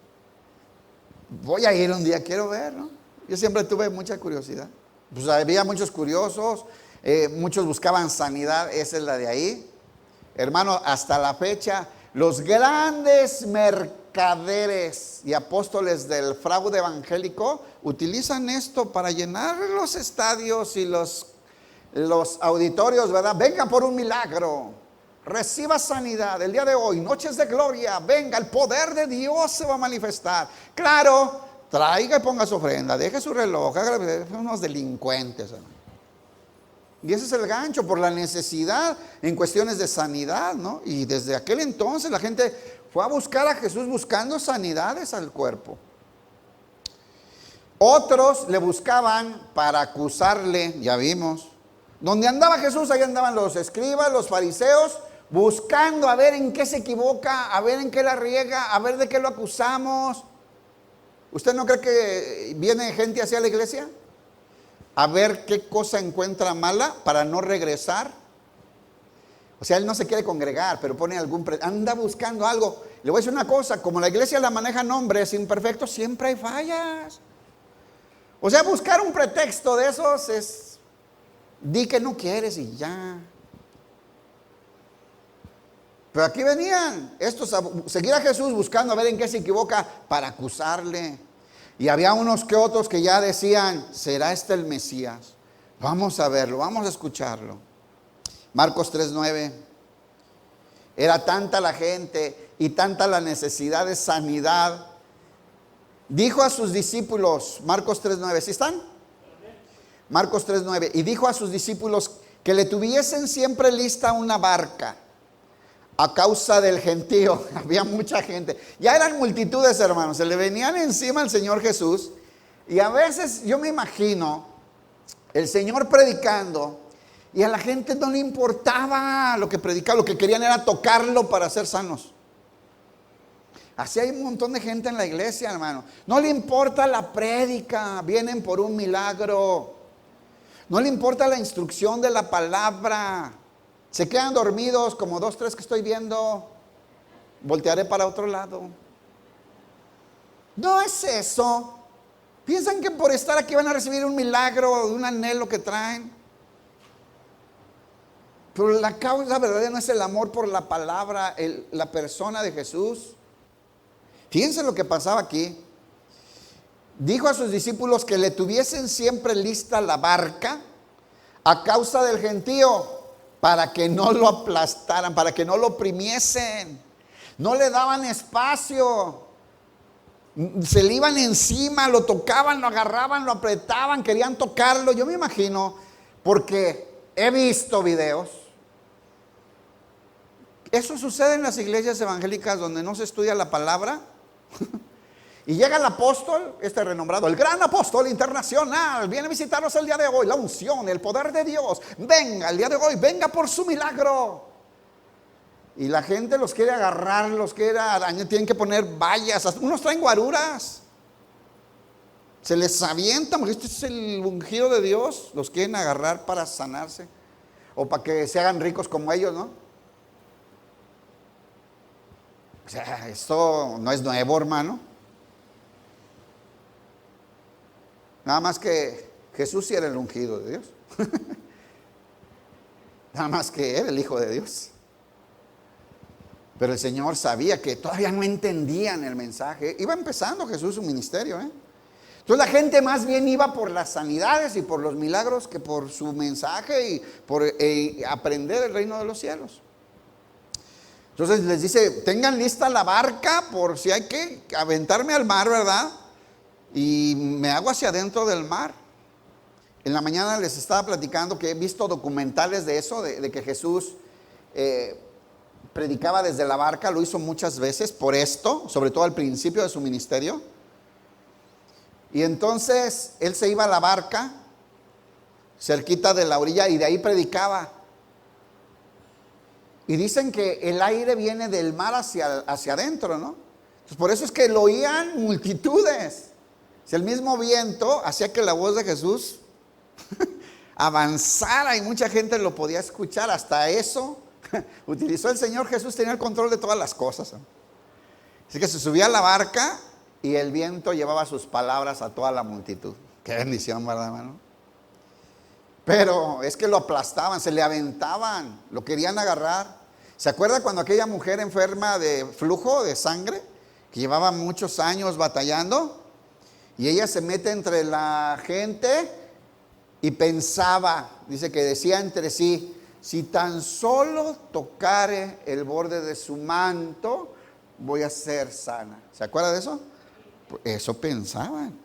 Speaker 1: Voy a ir un día, quiero ver, ¿no? Yo siempre tuve mucha curiosidad. Pues había muchos curiosos, muchos buscaban sanidad, esa es la de ahí. Hermano, hasta la fecha, los grandes mercaderes y apóstoles del fraude evangélico utilizan esto para llenar los estadios y los auditorios, ¿verdad? Venga por un milagro, reciba sanidad el día de hoy, noches de gloria, venga, el poder de Dios se va a manifestar. Claro, traiga y ponga su ofrenda, deje su reloj, hágale unos delincuentes, hermano. Y ese es el gancho, por la necesidad en cuestiones de sanidad, ¿no? Y desde aquel entonces la gente fue a buscar a Jesús buscando sanidades al cuerpo. Otros le buscaban para acusarle, ya vimos. Donde andaba Jesús, ahí andaban los escribas, los fariseos, buscando a ver en qué se equivoca, a ver en qué la riega, a ver de qué lo acusamos. ¿Usted no cree que viene gente hacia la iglesia? A ver qué cosa encuentra mala para no regresar. O sea, él no se quiere congregar, pero pone anda buscando algo. Le voy a decir una cosa, como la iglesia la manejan hombres imperfectos, siempre hay fallas. O sea, buscar un pretexto de esos es, di que no quieres y ya. Pero aquí venían estos a seguir a Jesús buscando a ver en qué se equivoca para acusarle. Y había unos que otros que ya decían, ¿será este el Mesías? Vamos a verlo, vamos a escucharlo. Marcos 3:9. Era tanta la gente y tanta la necesidad de sanidad. Dijo a sus discípulos, Marcos 3:9, ¿sí están? Marcos 3:9. Y dijo a sus discípulos que le tuviesen siempre lista una barca a causa del gentío. Había mucha gente, ya eran multitudes, hermanos, se le venían encima al Señor Jesús. Y a veces yo me imagino el Señor predicando y a la gente no le importaba lo que predicaba, lo que querían era tocarlo para ser sanos. Así hay un montón de gente en la iglesia, hermano, no le importa la prédica, vienen por un milagro, no le importa la instrucción de la palabra. Se quedan dormidos como 2, 3 que estoy viendo. Voltearé para otro lado. No es eso. Piensan que por estar aquí van a recibir un milagro, un anhelo que traen. Pero la causa verdadera no es el amor por la palabra, la persona de Jesús. Fíjense lo que pasaba aquí. Dijo a sus discípulos que le tuviesen siempre lista la barca a causa del gentío, para que no lo aplastaran, para que no lo oprimiesen. No le daban espacio. Se le iban encima, lo tocaban, lo agarraban, lo apretaban, querían tocarlo. Yo me imagino, porque he visto videos Eso sucede en las iglesias evangélicas donde no se estudia la palabra. Y llega el apóstol, este renombrado, el gran apóstol internacional, viene a visitarnos el día de hoy, la unción, el poder de Dios. Venga, el día de hoy, venga por su milagro. Y la gente los quiere agarrar, los quiere arañar, tienen que poner vallas, unos traen guaruras. Se les avienta, porque este es el ungido de Dios, los quieren agarrar para sanarse o para que se hagan ricos como ellos, ¿no? O sea, esto no es nuevo, hermano. Nada más que Jesús sí era el ungido de Dios. Nada más que era el Hijo de Dios. Pero el Señor sabía que todavía no entendían el mensaje. Iba empezando Jesús su ministerio, Entonces la gente más bien iba por las sanidades y por los milagros que por su mensaje y por aprender el reino de los cielos. Entonces les dice, tengan lista la barca por si hay que aventarme al mar, ¿verdad? Y me hago hacia adentro del mar. En la mañana les estaba platicando que he visto documentales de eso, de que Jesús predicaba desde la barca, lo hizo muchas veces por esto, sobre todo al principio de su ministerio. Y entonces él se iba a la barca, cerquita de la orilla, y de ahí predicaba. Y dicen que el aire viene del mar hacia adentro, ¿no? Entonces por eso es que lo oían multitudes. Si el mismo viento hacía que la voz de Jesús avanzara y mucha gente lo podía escuchar, hasta eso utilizó el Señor Jesús, tenía el control de todas las cosas. Así que se subía a la barca y el viento llevaba sus palabras a toda la multitud. Qué bendición, ¿verdad, hermano? Pero es que lo aplastaban, se le aventaban, lo querían agarrar. ¿Se acuerda cuando aquella mujer enferma de flujo de sangre, que llevaba muchos años batallando? Y ella se mete entre la gente y pensaba, dice que decía entre sí, si tan solo tocare el borde de su manto, voy a ser sana. ¿Se acuerda de eso? Pues eso pensaban.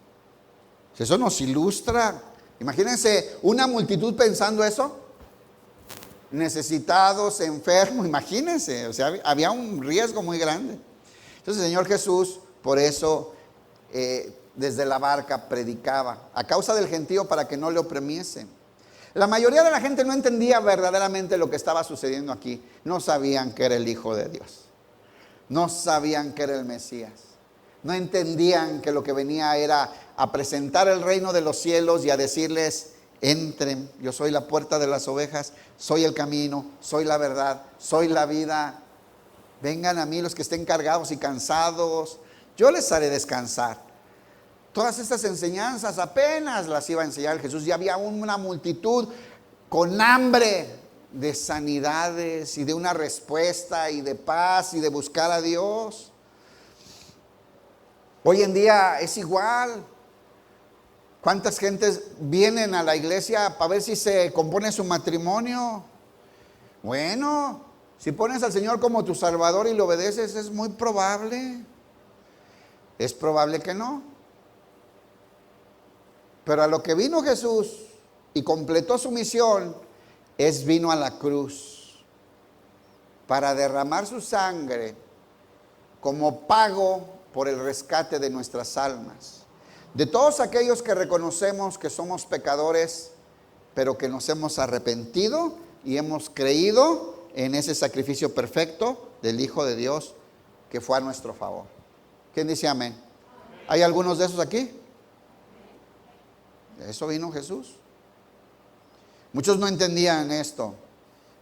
Speaker 1: Eso nos ilustra. Imagínense una multitud pensando eso. Necesitados, enfermos, imagínense. O sea, había un riesgo muy grande. Entonces el Señor Jesús, por eso, desde la barca predicaba, a causa del gentío para que no le oprimiesen. La mayoría de la gente no entendía verdaderamente lo que estaba sucediendo aquí. No sabían que era el Hijo de Dios. No sabían que era el Mesías. No entendían que lo que venía era a presentar el reino de los cielos y a decirles, entren, yo soy la puerta de las ovejas, soy el camino, soy la verdad, soy la vida. Vengan a mí los que estén cargados y cansados, yo les haré descansar. Todas estas enseñanzas apenas las iba a enseñar Jesús. Ya había una multitud con hambre de sanidades y de una respuesta y de paz y de buscar a Dios. Hoy en día es igual. ¿Cuántas gentes vienen a la iglesia para ver si se compone su matrimonio? Bueno, si pones al Señor como tu Salvador y lo obedeces, es muy probable. Es probable que no. Pero a lo que vino Jesús y completó su misión, vino a la cruz para derramar su sangre como pago por el rescate de nuestras almas. De todos aquellos que reconocemos que somos pecadores, pero que nos hemos arrepentido y hemos creído en ese sacrificio perfecto del Hijo de Dios que fue a nuestro favor. ¿Quién dice amén? ¿Hay algunos de esos aquí? De eso vino Jesús. Muchos no entendían esto,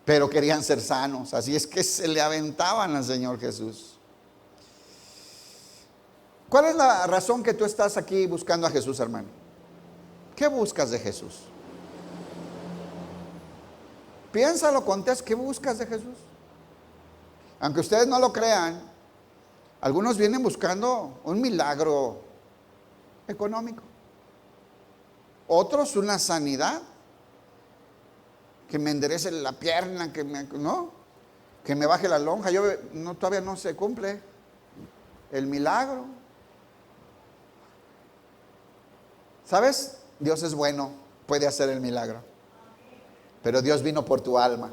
Speaker 1: pero querían ser sanos. Así es que se le aventaban al Señor Jesús. ¿Cuál es la razón que tú estás aquí buscando a Jesús, hermano? ¿Qué buscas de Jesús? Piénsalo, contesta, ¿qué buscas de Jesús? Aunque ustedes no lo crean, algunos vienen buscando un milagro económico. Otros una sanidad, que me enderece la pierna, que me baje la lonja. Todavía no se cumple el milagro. ¿Sabes? Dios es bueno, puede hacer el milagro. Pero Dios vino por tu alma.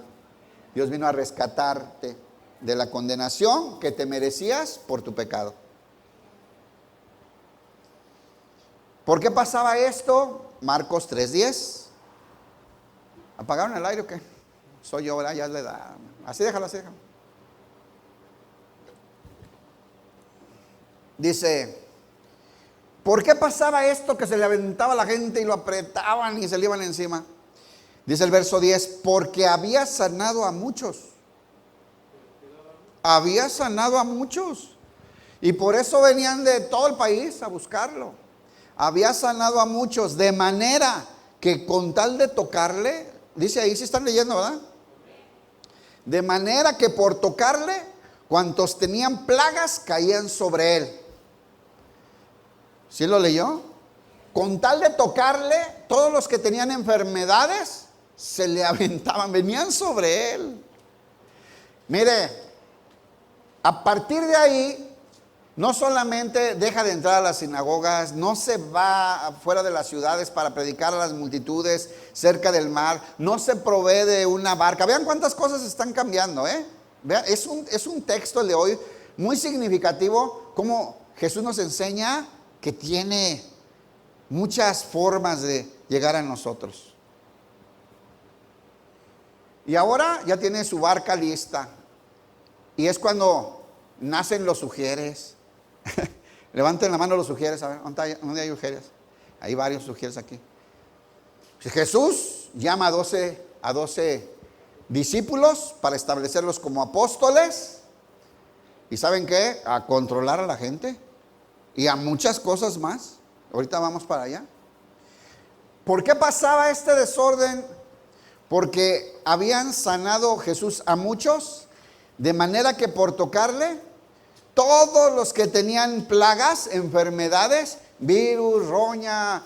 Speaker 1: Dios vino a rescatarte. de la condenación que te merecías por tu pecado. ¿Por qué pasaba esto? Marcos 3:10. ¿Apagaron el aire o qué? Soy yo, ¿verdad? Ya le da. Así déjalo, así déjalo. Dice, ¿por qué pasaba esto que se le aventaba a la gente y lo apretaban y se le iban encima? Dice el verso 10, porque había sanado a muchos. Había sanado a muchos. Y por eso venían de todo el país a buscarlo. Había sanado a muchos, de manera que con tal de tocarle, dice ahí, si están leyendo, ¿verdad? De manera que por tocarle, cuantos tenían plagas caían sobre él. ¿Sí lo leyó? Con tal de tocarle, todos los que tenían enfermedades se le aventaban, venían sobre él. Mire, a partir de ahí, no solamente deja de entrar a las sinagogas, no se va fuera de las ciudades para predicar a las multitudes cerca del mar, no se provee de una barca. Vean cuántas cosas están cambiando, ¿eh? Vean, es un texto el de hoy muy significativo, como Jesús nos enseña que tiene muchas formas de llegar a nosotros. Y ahora ya tiene su barca lista. Y es cuando nacen los sugieres. Levanten la mano los sugieres, a ver, ¿dónde hay sugieres? Hay varios sugieres aquí. Jesús llama a 12 discípulos para establecerlos como apóstoles. ¿Y saben qué? A controlar a la gente y a muchas cosas más. Ahorita vamos para allá. ¿Por qué pasaba este desorden? Porque habían sanado Jesús a muchos, de manera que por tocarle, todos los que tenían plagas, enfermedades, virus, roña,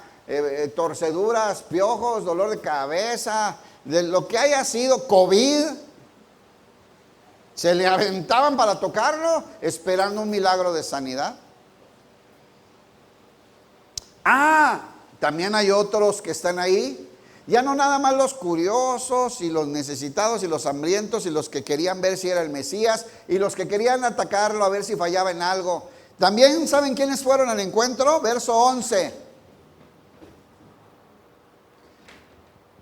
Speaker 1: torceduras, piojos, dolor de cabeza, de lo que haya sido, COVID, se le aventaban para tocarlo, esperando un milagro de sanidad. También hay otros que están ahí. Ya no nada más los curiosos y los necesitados y los hambrientos y los que querían ver si era el Mesías y los que querían atacarlo a ver si fallaba en algo. También, ¿saben quiénes fueron al encuentro? Verso 11.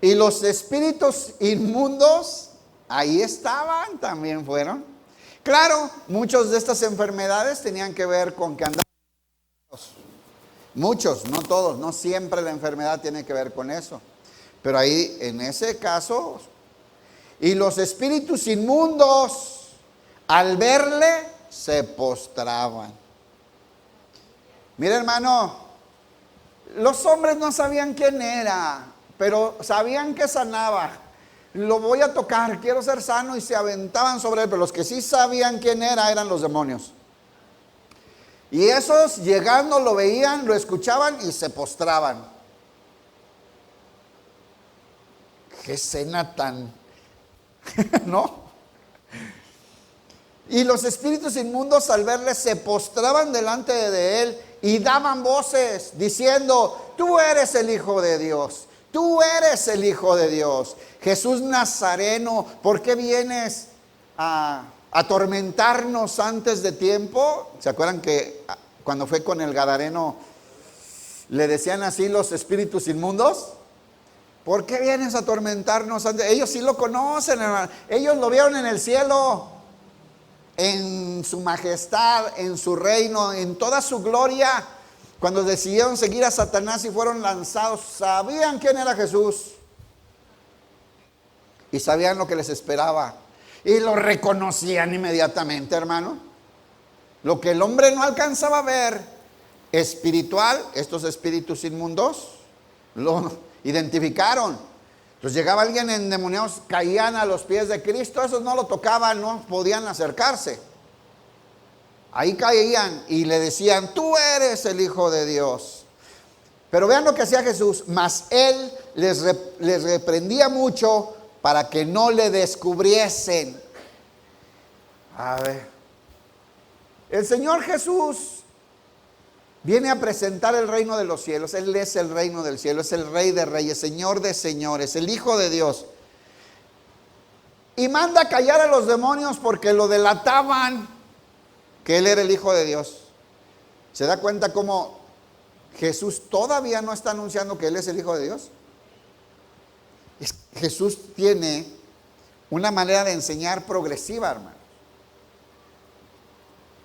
Speaker 1: Y los espíritus inmundos, ahí estaban, también fueron. Claro, muchas de estas enfermedades tenían que ver con que andaban. Muchos, no todos, no siempre la enfermedad tiene que ver con eso. Pero ahí, en ese caso, y los espíritus inmundos, al verle, se postraban. Mira, hermano, los hombres no sabían quién era, pero sabían que sanaba. Lo voy a tocar, quiero ser sano, y se aventaban sobre él. Pero los que sí sabían quién era eran los demonios. Y esos, llegando, lo veían, lo escuchaban y se postraban. Qué escena tan, ¿no? Y los espíritus inmundos al verle se postraban delante de él y daban voces diciendo, tú eres el Hijo de Dios, tú eres el Hijo de Dios. Jesús Nazareno, ¿por qué vienes a atormentarnos antes de tiempo? ¿Se acuerdan que cuando fue con el Gadareno le decían así los espíritus inmundos? ¿Por qué vienes a atormentarnos? Ellos sí lo conocen, hermano. Ellos lo vieron en el cielo, en su majestad, en su reino, en toda su gloria. Cuando decidieron seguir a Satanás y fueron lanzados, sabían quién era Jesús. Y sabían lo que les esperaba. Y lo reconocían inmediatamente, hermano. Lo que el hombre no alcanzaba a ver, espiritual, estos espíritus inmundos, lo identificaron. Entonces llegaba alguien endemoniados, caían a los pies de Cristo, esos no lo tocaban, no podían acercarse. Ahí caían y le decían, tú eres el Hijo de Dios. Pero vean lo que hacía Jesús, mas él les reprendía mucho para que no le descubriesen. A ver, el Señor Jesús viene a presentar el reino de los cielos. Él es el reino del cielo, es el Rey de reyes, Señor de señores, el Hijo de Dios. y manda callar a los demonios porque lo delataban que él era el Hijo de Dios. ¿Se da cuenta cómo Jesús todavía no está anunciando que él es el Hijo de Dios? Jesús tiene una manera de enseñar progresiva, hermano.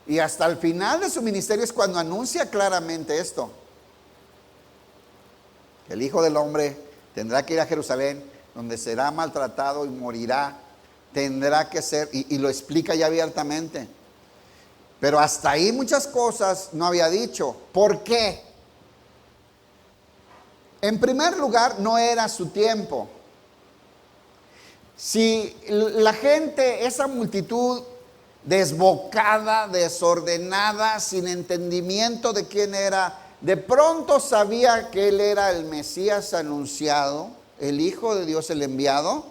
Speaker 1: Y hasta el final de su ministerio es cuando anuncia claramente esto. El Hijo del Hombre tendrá que ir a Jerusalén, donde será maltratado y morirá. Tendrá que ser, y lo explica ya abiertamente. Pero hasta ahí muchas cosas no había dicho. ¿Por qué? En primer lugar, no era su tiempo. Si la gente, esa multitud desbocada, desordenada, sin entendimiento de quién era, de pronto sabía que él era el Mesías anunciado, el Hijo de Dios, el enviado,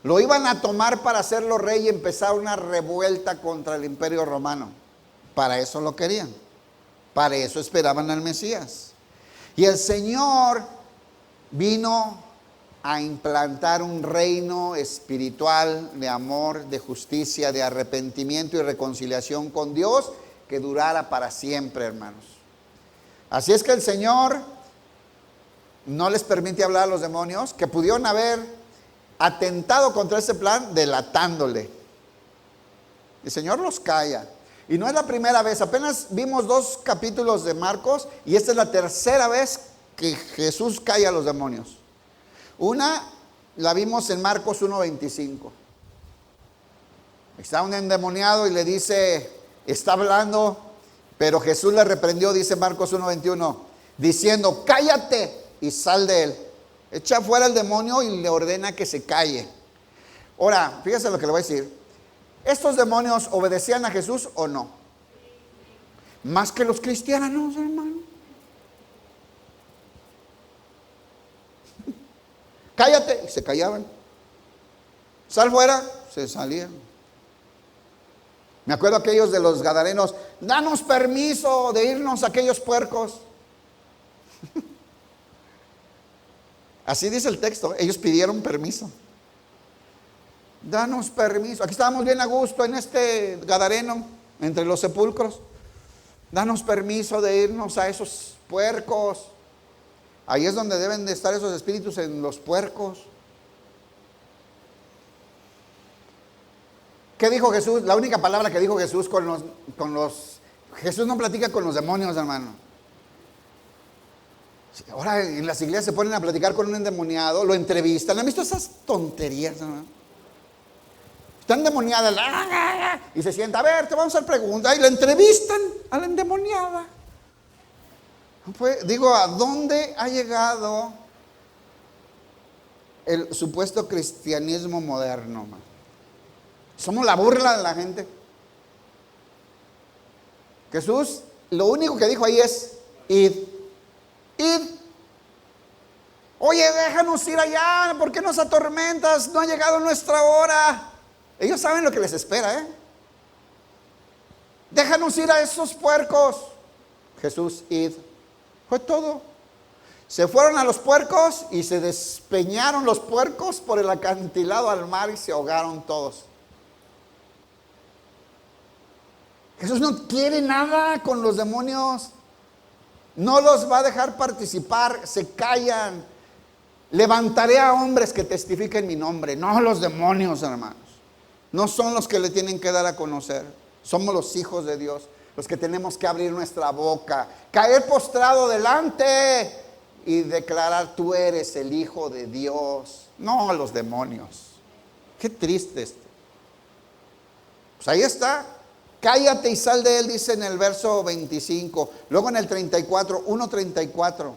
Speaker 1: lo iban a tomar para hacerlo rey y empezar una revuelta contra el Imperio Romano. Para eso lo querían, para eso esperaban al Mesías. Y el Señor vino a implantar un reino espiritual de amor, de justicia, de arrepentimiento y reconciliación con Dios que durara para siempre, hermanos. Así es que el Señor no les permite hablar a los demonios, que pudieron haber atentado contra ese plan delatándole. El Señor los calla. Y no es la primera vez, apenas vimos 2 capítulos de Marcos y esta es la tercera vez que Jesús calla a los demonios. Una la vimos en Marcos 1:25. Está un endemoniado y le dice, está hablando, pero Jesús le reprendió, dice Marcos 1:21, diciendo, cállate y sal de él. Echa fuera el demonio y le ordena que se calle. Ahora, fíjese lo que le voy a decir. ¿Estos demonios obedecían a Jesús o no? Más que los cristianos, hermano. Cállate, y se callaban. Sal fuera, se salían. Me acuerdo aquellos de los gadarenos, danos permiso de irnos a aquellos puercos. Así dice el texto, ellos pidieron permiso. Danos permiso. Aquí estábamos bien a gusto en este gadareno, entre los sepulcros. Danos permiso de irnos a esos puercos. Ahí es donde deben de estar esos espíritus, en los puercos. ¿Qué dijo Jesús? La única palabra que dijo Jesús Jesús no platica con los demonios, hermano. Ahora en las iglesias se ponen a platicar con un endemoniado, lo entrevistan. ¿Han visto esas tonterías, hermano? Está endemoniada y se sienta, a ver, te vamos a hacer preguntas. Y la entrevistan a la endemoniada. Digo, ¿a dónde ha llegado el supuesto cristianismo moderno, man? Somos la burla de la gente. Jesús, lo único que dijo ahí es, id. Oye, déjanos ir allá, ¿por qué nos atormentas? No ha llegado nuestra hora. Ellos saben lo que les espera, Déjanos ir a esos puercos. Jesús, id. Fue todo. Se fueron a los puercos y se despeñaron los puercos por el acantilado al mar y se ahogaron todos. Jesús no quiere nada con los demonios. No los va a dejar participar. Se callan. Levantaré a hombres que testifiquen mi nombre. No los demonios, hermanos. No son los que le tienen que dar a conocer. Somos los hijos de Dios, los que tenemos que abrir nuestra boca, caer postrado delante y declarar, tú eres el Hijo de Dios. No a los demonios. Qué triste esto. Pues ahí está. Cállate y sal de él, dice en el verso 25. Luego en el 34, 1:34.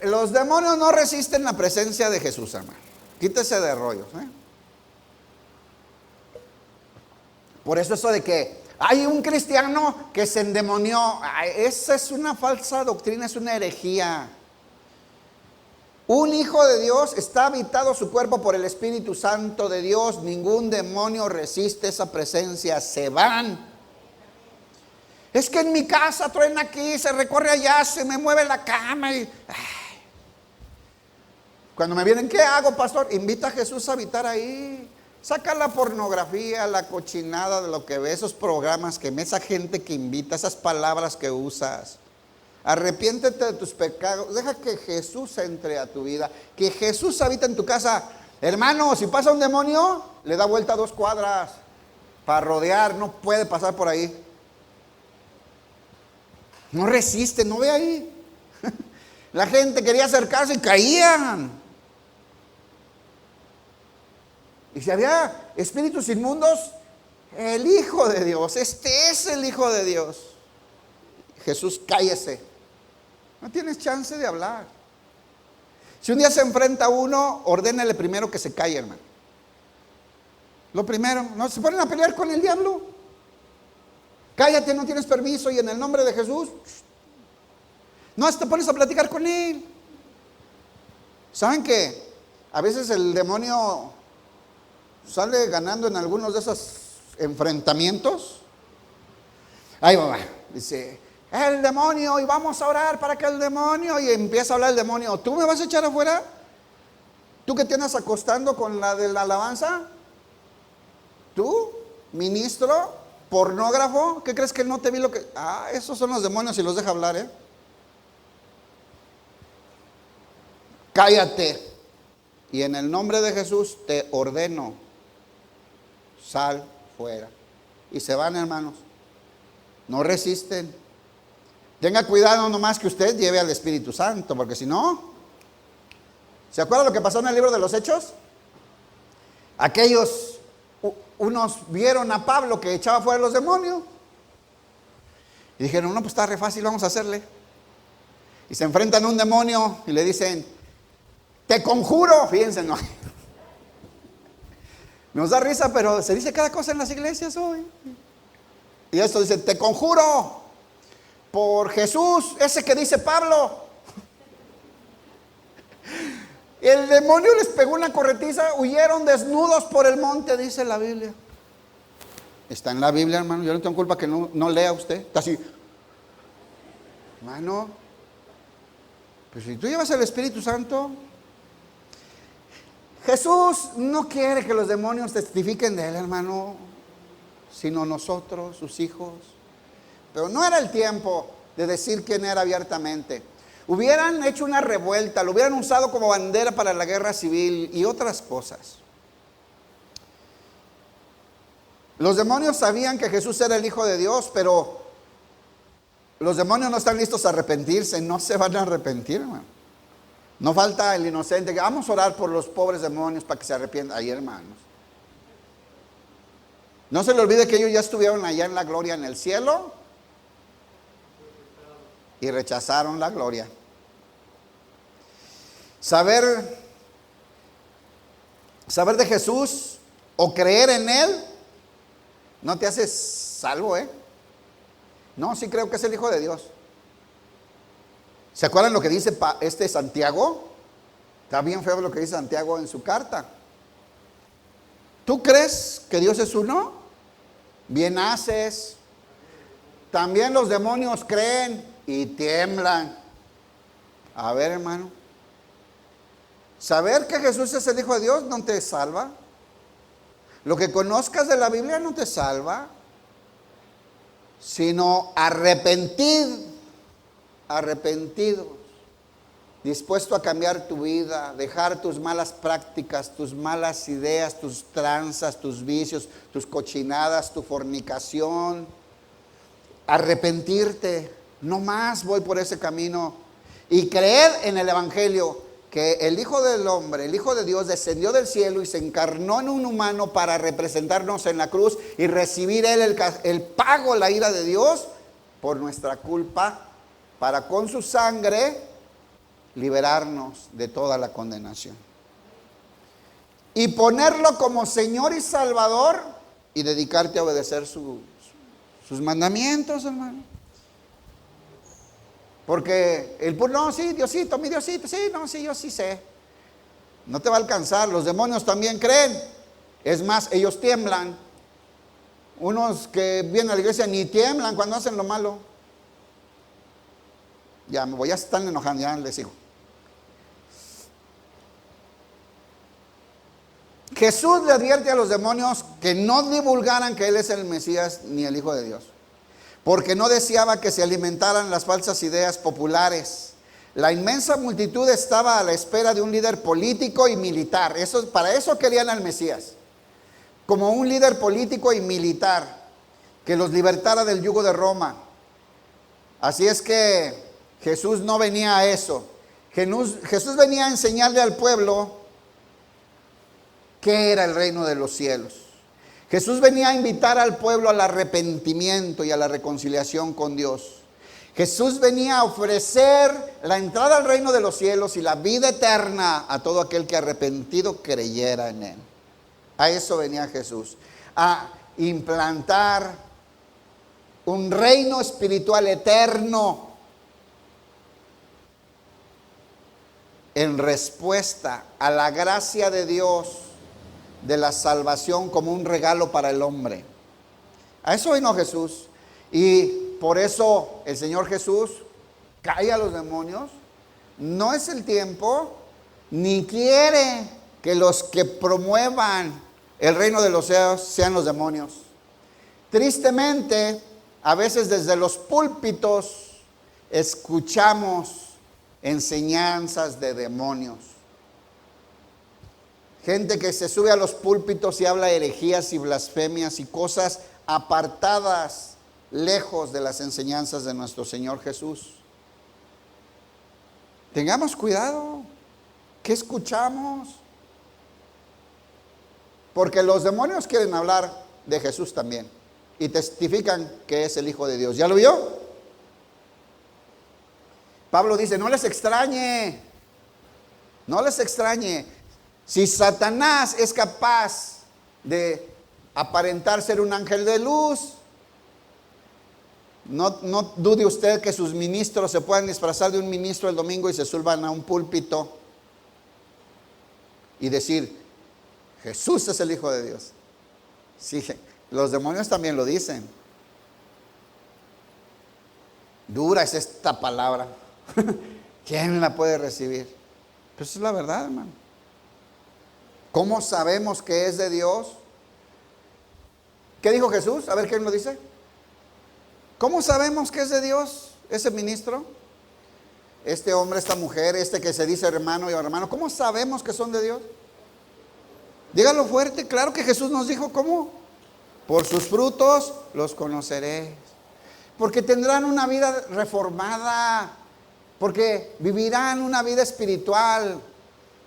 Speaker 1: Los demonios no resisten la presencia de Jesús, hermano. Quítese de rollos, Por eso de que hay un cristiano que se endemonió, esa es una falsa doctrina, es una herejía. Un hijo de Dios está habitado su cuerpo por el Espíritu Santo de Dios. Ningún demonio resiste esa presencia, se van. Es que en mi casa truena aquí, se recorre allá, se me mueve la cama y... Cuando me vienen, ¿qué hago, pastor? Invita a Jesús a habitar ahí. Saca la pornografía, la cochinada de lo que ve, esos programas que esa gente que invita, esas palabras que usas. Arrepiéntete de tus pecados. Deja que Jesús entre a tu vida. Que Jesús habita en tu casa. Hermano, si pasa un demonio, le da vuelta a 2 cuadras para rodear. No puede pasar por ahí. No resiste, no ve ahí. La gente quería acercarse y caían. Y si había espíritus inmundos, el Hijo de Dios, este es el Hijo de Dios. Jesús, cállese. No tienes chance de hablar. Si un día se enfrenta a uno, ordénele primero que se calle, hermano. Lo primero, no se ponen a pelear con el diablo. Cállate, no tienes permiso, y en el nombre de Jesús, no te pones a platicar con él. ¿Saben que a veces el demonio sale ganando en algunos de esos enfrentamientos? Ahí va, dice, el demonio, y vamos a orar para que el demonio, y empieza a hablar el demonio. ¿Tú me vas a echar afuera? ¿Tú que tienes acostando con la de la alabanza? ¿Tú, ministro, pornógrafo? ¿Qué crees que no te vi lo que...? Esos son los demonios y los deja hablar, Cállate, y en el nombre de Jesús te ordeno, sal fuera. Y se van, hermanos. No resisten. Tenga cuidado nomás que usted lleve al Espíritu Santo, porque si no, ¿se acuerdan lo que pasó en el libro de los Hechos? Aquellos, unos vieron a Pablo que echaba fuera los demonios y dijeron, no, pues está re fácil, vamos a hacerle. Y se enfrentan a un demonio y le dicen, te conjuro. Fíjense, no. Nos da risa, pero se dice cada cosa en las iglesias hoy. Y esto dice, te conjuro por Jesús, ese que dice Pablo. El demonio les pegó una corretiza, huyeron desnudos por el monte, dice la Biblia. Está en la Biblia, hermano. Yo no tengo culpa que no lea usted. Está así, hermano. Pues si tú llevas el Espíritu Santo, Jesús no quiere que los demonios testifiquen de él, hermano, sino nosotros, sus hijos. Pero no era el tiempo de decir quién era abiertamente. Hubieran hecho una revuelta, lo hubieran usado como bandera para la guerra civil y otras cosas. Los demonios sabían que Jesús era el Hijo de Dios, pero los demonios no están listos a arrepentirse, no se van a arrepentir, hermano. No falta el inocente que vamos a orar por los pobres demonios para que se arrepientan. Ay, hermanos, no se le olvide que ellos ya estuvieron allá en la gloria en el cielo y rechazaron la gloria. Saber de Jesús o creer en él no te hace salvo, No, sí creo que es el Hijo de Dios. ¿Se acuerdan lo que dice Santiago? Está bien feo lo que dice Santiago en su carta. ¿Tú crees que Dios es uno? Bien haces. También los demonios creen y tiemblan. A ver, hermano. Saber que Jesús es el Hijo de Dios no te salva. Lo que conozcas de la Biblia no te salva. Sino arrepentidos, dispuesto a cambiar tu vida, dejar tus malas prácticas, tus malas ideas, tus tranzas, tus vicios, tus cochinadas, tu fornicación. Arrepentirte, no más voy por ese camino. Y creer en el Evangelio, que el Hijo del Hombre, el Hijo de Dios, descendió del cielo y se encarnó en un humano para representarnos en la cruz y recibir él el pago, la ira de Dios por nuestra culpa, para con su sangre liberarnos de toda la condenación. Y ponerlo como Señor y Salvador y dedicarte a obedecer sus mandamientos, hermano. Porque no, sí, Diosito, mi Diosito, sí, no, sí, yo sí sé. No te va a alcanzar. Los demonios también creen. Es más, ellos tiemblan. Unos que vienen a la iglesia ni tiemblan cuando hacen lo malo. Ya me voy a estar enojando, ya les sigo. Jesús le advierte a los demonios que no divulgaran que Él es el Mesías ni el Hijo de Dios, porque no deseaba que se alimentaran las falsas ideas populares. La inmensa multitud estaba a la espera de un líder político y militar. Para eso querían al Mesías, como un líder político y militar que los libertara del yugo de Roma. Así es que Jesús no venía a eso. Jesús venía a enseñarle al pueblo qué era el reino de los cielos. Jesús venía a invitar al pueblo al arrepentimiento y a la reconciliación con Dios. Jesús venía a ofrecer la entrada al reino de los cielos y la vida eterna a todo aquel que arrepentido creyera en Él. A eso venía Jesús, a implantar un reino espiritual eterno en respuesta a la gracia de Dios de la salvación como un regalo para el hombre. A eso vino Jesús. Y por eso el Señor Jesús cae a los demonios. No es el tiempo, ni quiere que los que promuevan el reino de los cielos sean los demonios. Tristemente, a veces desde los púlpitos escuchamos enseñanzas de demonios. Gente que se sube a los púlpitos y habla herejías y blasfemias y cosas apartadas, lejos de las enseñanzas de nuestro Señor Jesús. Tengamos cuidado. ¿Qué escuchamos? Porque los demonios quieren hablar de Jesús también y testifican que es el Hijo de Dios. ¿Ya lo vio? Pablo dice, no les extrañe, no les extrañe. Si Satanás es capaz de aparentar ser un ángel de luz, no dude usted que sus ministros se puedan disfrazar de un ministro el domingo y se suban a un púlpito y decir, Jesús es el Hijo de Dios. Sí, los demonios también lo dicen. Dura es esta palabra. ¿Quién la puede recibir? Pues es la verdad, hermano. ¿Cómo sabemos que es de Dios? ¿Qué dijo Jesús? A ver, ¿quién lo dice? ¿Cómo sabemos que es de Dios ese ministro? Este hombre, esta mujer, este que se dice hermano y hermano. ¿Cómo sabemos que son de Dios? Dígalo fuerte. Claro que Jesús nos dijo, ¿cómo? Por sus frutos los conoceréis. Porque tendrán una vida reformada. Porque vivirán una vida espiritual.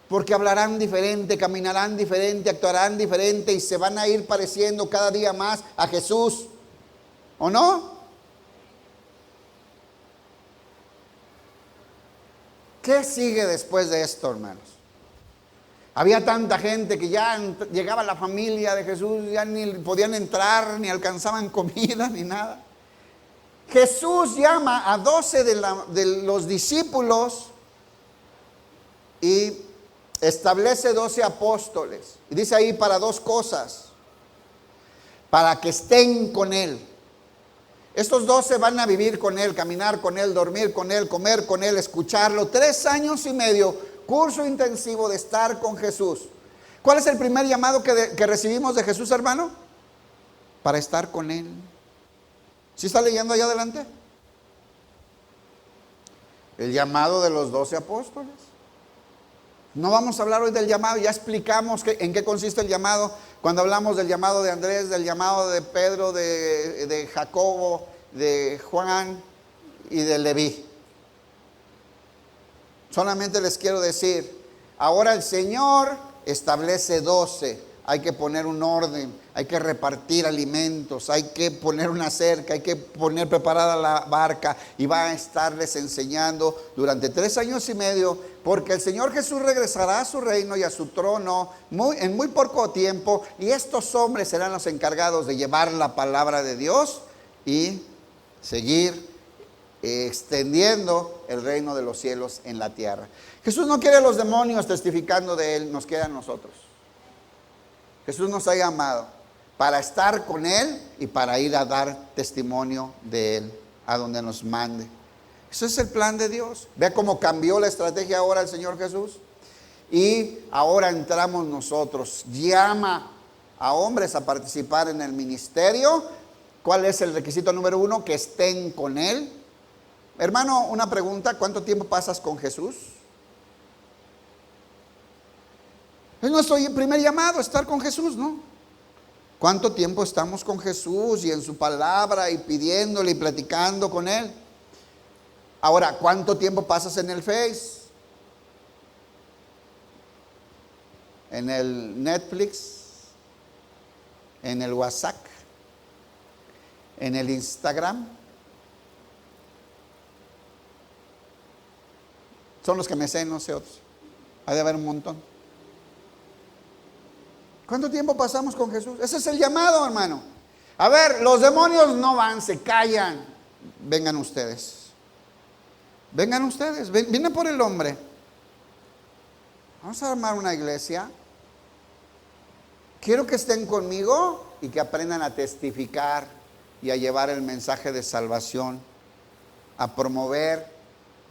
Speaker 1: Porque hablarán diferente, caminarán diferente, actuarán diferente y se van a ir pareciendo cada día más a Jesús. ¿O no? ¿Qué sigue después de esto, hermanos? Había tanta gente que ya llegaba la familia de Jesús, ya ni podían entrar, ni alcanzaban comida, ni nada. Jesús llama a 12 de los discípulos y establece 12 apóstoles. Y dice ahí para dos cosas. Para que estén con Él. Estos 12 van a vivir con Él, caminar con Él, dormir con Él, comer con Él, escucharlo. 3 años y medio, curso intensivo de estar con Jesús. ¿Cuál es el primer llamado que recibimos de Jesús, hermano? Para estar con Él. ¿Sí está leyendo allá adelante? El llamado de los 12 apóstoles. No vamos a hablar hoy del llamado, ya explicamos en qué consiste el llamado. Cuando hablamos del llamado de Andrés, del llamado de Pedro, de Jacobo, de Juan y de Leví. Solamente les quiero decir, ahora el Señor establece 12. Hay que poner un orden, hay que repartir alimentos, hay que poner una cerca, hay que poner preparada la barca y va a estarles enseñando durante 3 años y medio, porque el Señor Jesús regresará a su reino y a su trono en muy poco tiempo y estos hombres serán los encargados de llevar la palabra de Dios y seguir extendiendo el reino de los cielos en la tierra. Jesús no quiere a los demonios testificando de Él, nos queda a nosotros. Jesús nos ha llamado para estar con Él y para ir a dar testimonio de Él a donde nos mande. Ese es el plan de Dios. Vea cómo cambió la estrategia ahora el Señor Jesús. y ahora entramos nosotros. Llama a hombres a participar en el ministerio. ¿Cuál es el requisito número 1? Que estén con Él. Hermano, una pregunta: ¿cuánto tiempo pasas con Jesús? Es nuestro primer llamado, estar con Jesús, ¿no? ¿Cuánto tiempo estamos con Jesús y en su palabra y pidiéndole y platicando con Él? Ahora, ¿cuánto tiempo pasas en el Face? En el Netflix, en el WhatsApp, en el Instagram. Son los que me sé, no sé otros. Ha de haber un montón. ¿Cuánto tiempo pasamos con Jesús? Ese es el llamado, hermano. A ver, los demonios no van, se callan. Vengan ustedes. Vengan ustedes. Vienen por el hombre. Vamos a armar una iglesia. Quiero que estén conmigo y que aprendan a testificar y a llevar el mensaje de salvación, a promover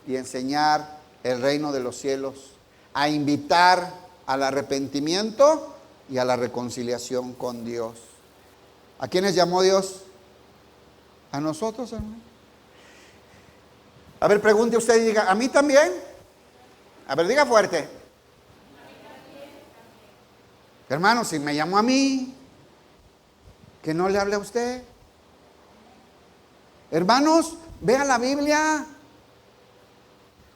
Speaker 1: y enseñar el reino de los cielos, a invitar al arrepentimiento y a la reconciliación con Dios. ¿A quiénes llamó Dios? A nosotros, hermano. A ver, pregunte usted y diga: ¿a mí también? A ver, diga fuerte. Hermano, si me llamó a mí, que no le hable a usted. Hermanos, vean la Biblia.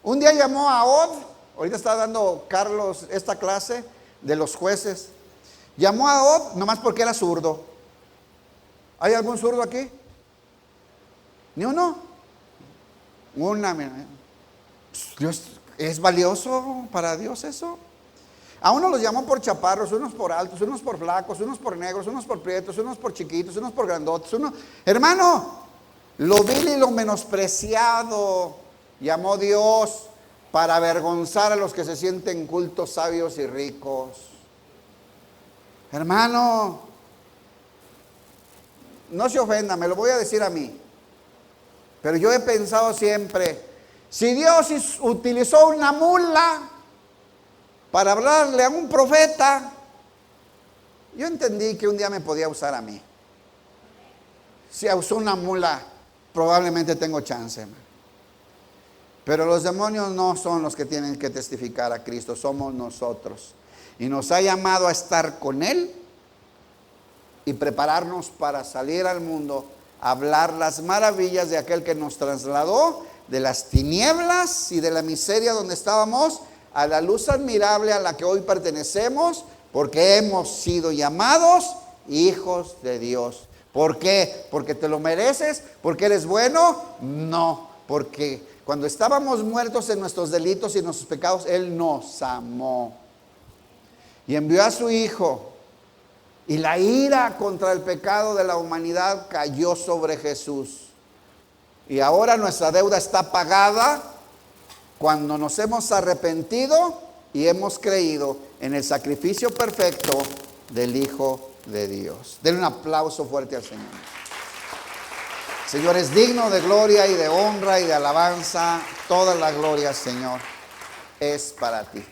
Speaker 1: Un día llamó a Od. Ahorita está dando Carlos esta clase de los jueces. Llamó a Od nomás porque era zurdo. ¿Hay algún zurdo aquí? ¿Ni uno? Una. Dios, ¿es valioso para Dios eso? A uno los llamó por chaparros, unos por altos, unos por flacos, unos por negros, unos por prietos, unos por chiquitos, unos por grandotes. Hermano, lo vil y lo menospreciado llamó Dios para avergonzar a los que se sienten cultos, sabios y ricos. Hermano, no se ofenda, me lo voy a decir a mí, pero yo he pensado siempre, si Dios utilizó una mula para hablarle a un profeta, yo entendí que un día me podía usar a mí. Si usó una mula, probablemente tengo chance, hermano. Pero los demonios no son los que tienen que testificar a Cristo, somos nosotros. Y nos ha llamado a estar con Él y prepararnos para salir al mundo, a hablar las maravillas de aquel que nos trasladó de las tinieblas y de la miseria donde estábamos a la luz admirable a la que hoy pertenecemos, porque hemos sido llamados hijos de Dios. ¿Por qué? ¿Porque te lo mereces? ¿Porque eres bueno? No, porque cuando estábamos muertos en nuestros delitos y en nuestros pecados, Él nos amó y envió a su Hijo, y la ira contra el pecado de la humanidad cayó sobre Jesús. Y ahora nuestra deuda está pagada cuando nos hemos arrepentido y hemos creído en el sacrificio perfecto del Hijo de Dios. Denle un aplauso fuerte al Señor. Señor, es digno de gloria y de honra y de alabanza. Toda la gloria, Señor, es para ti.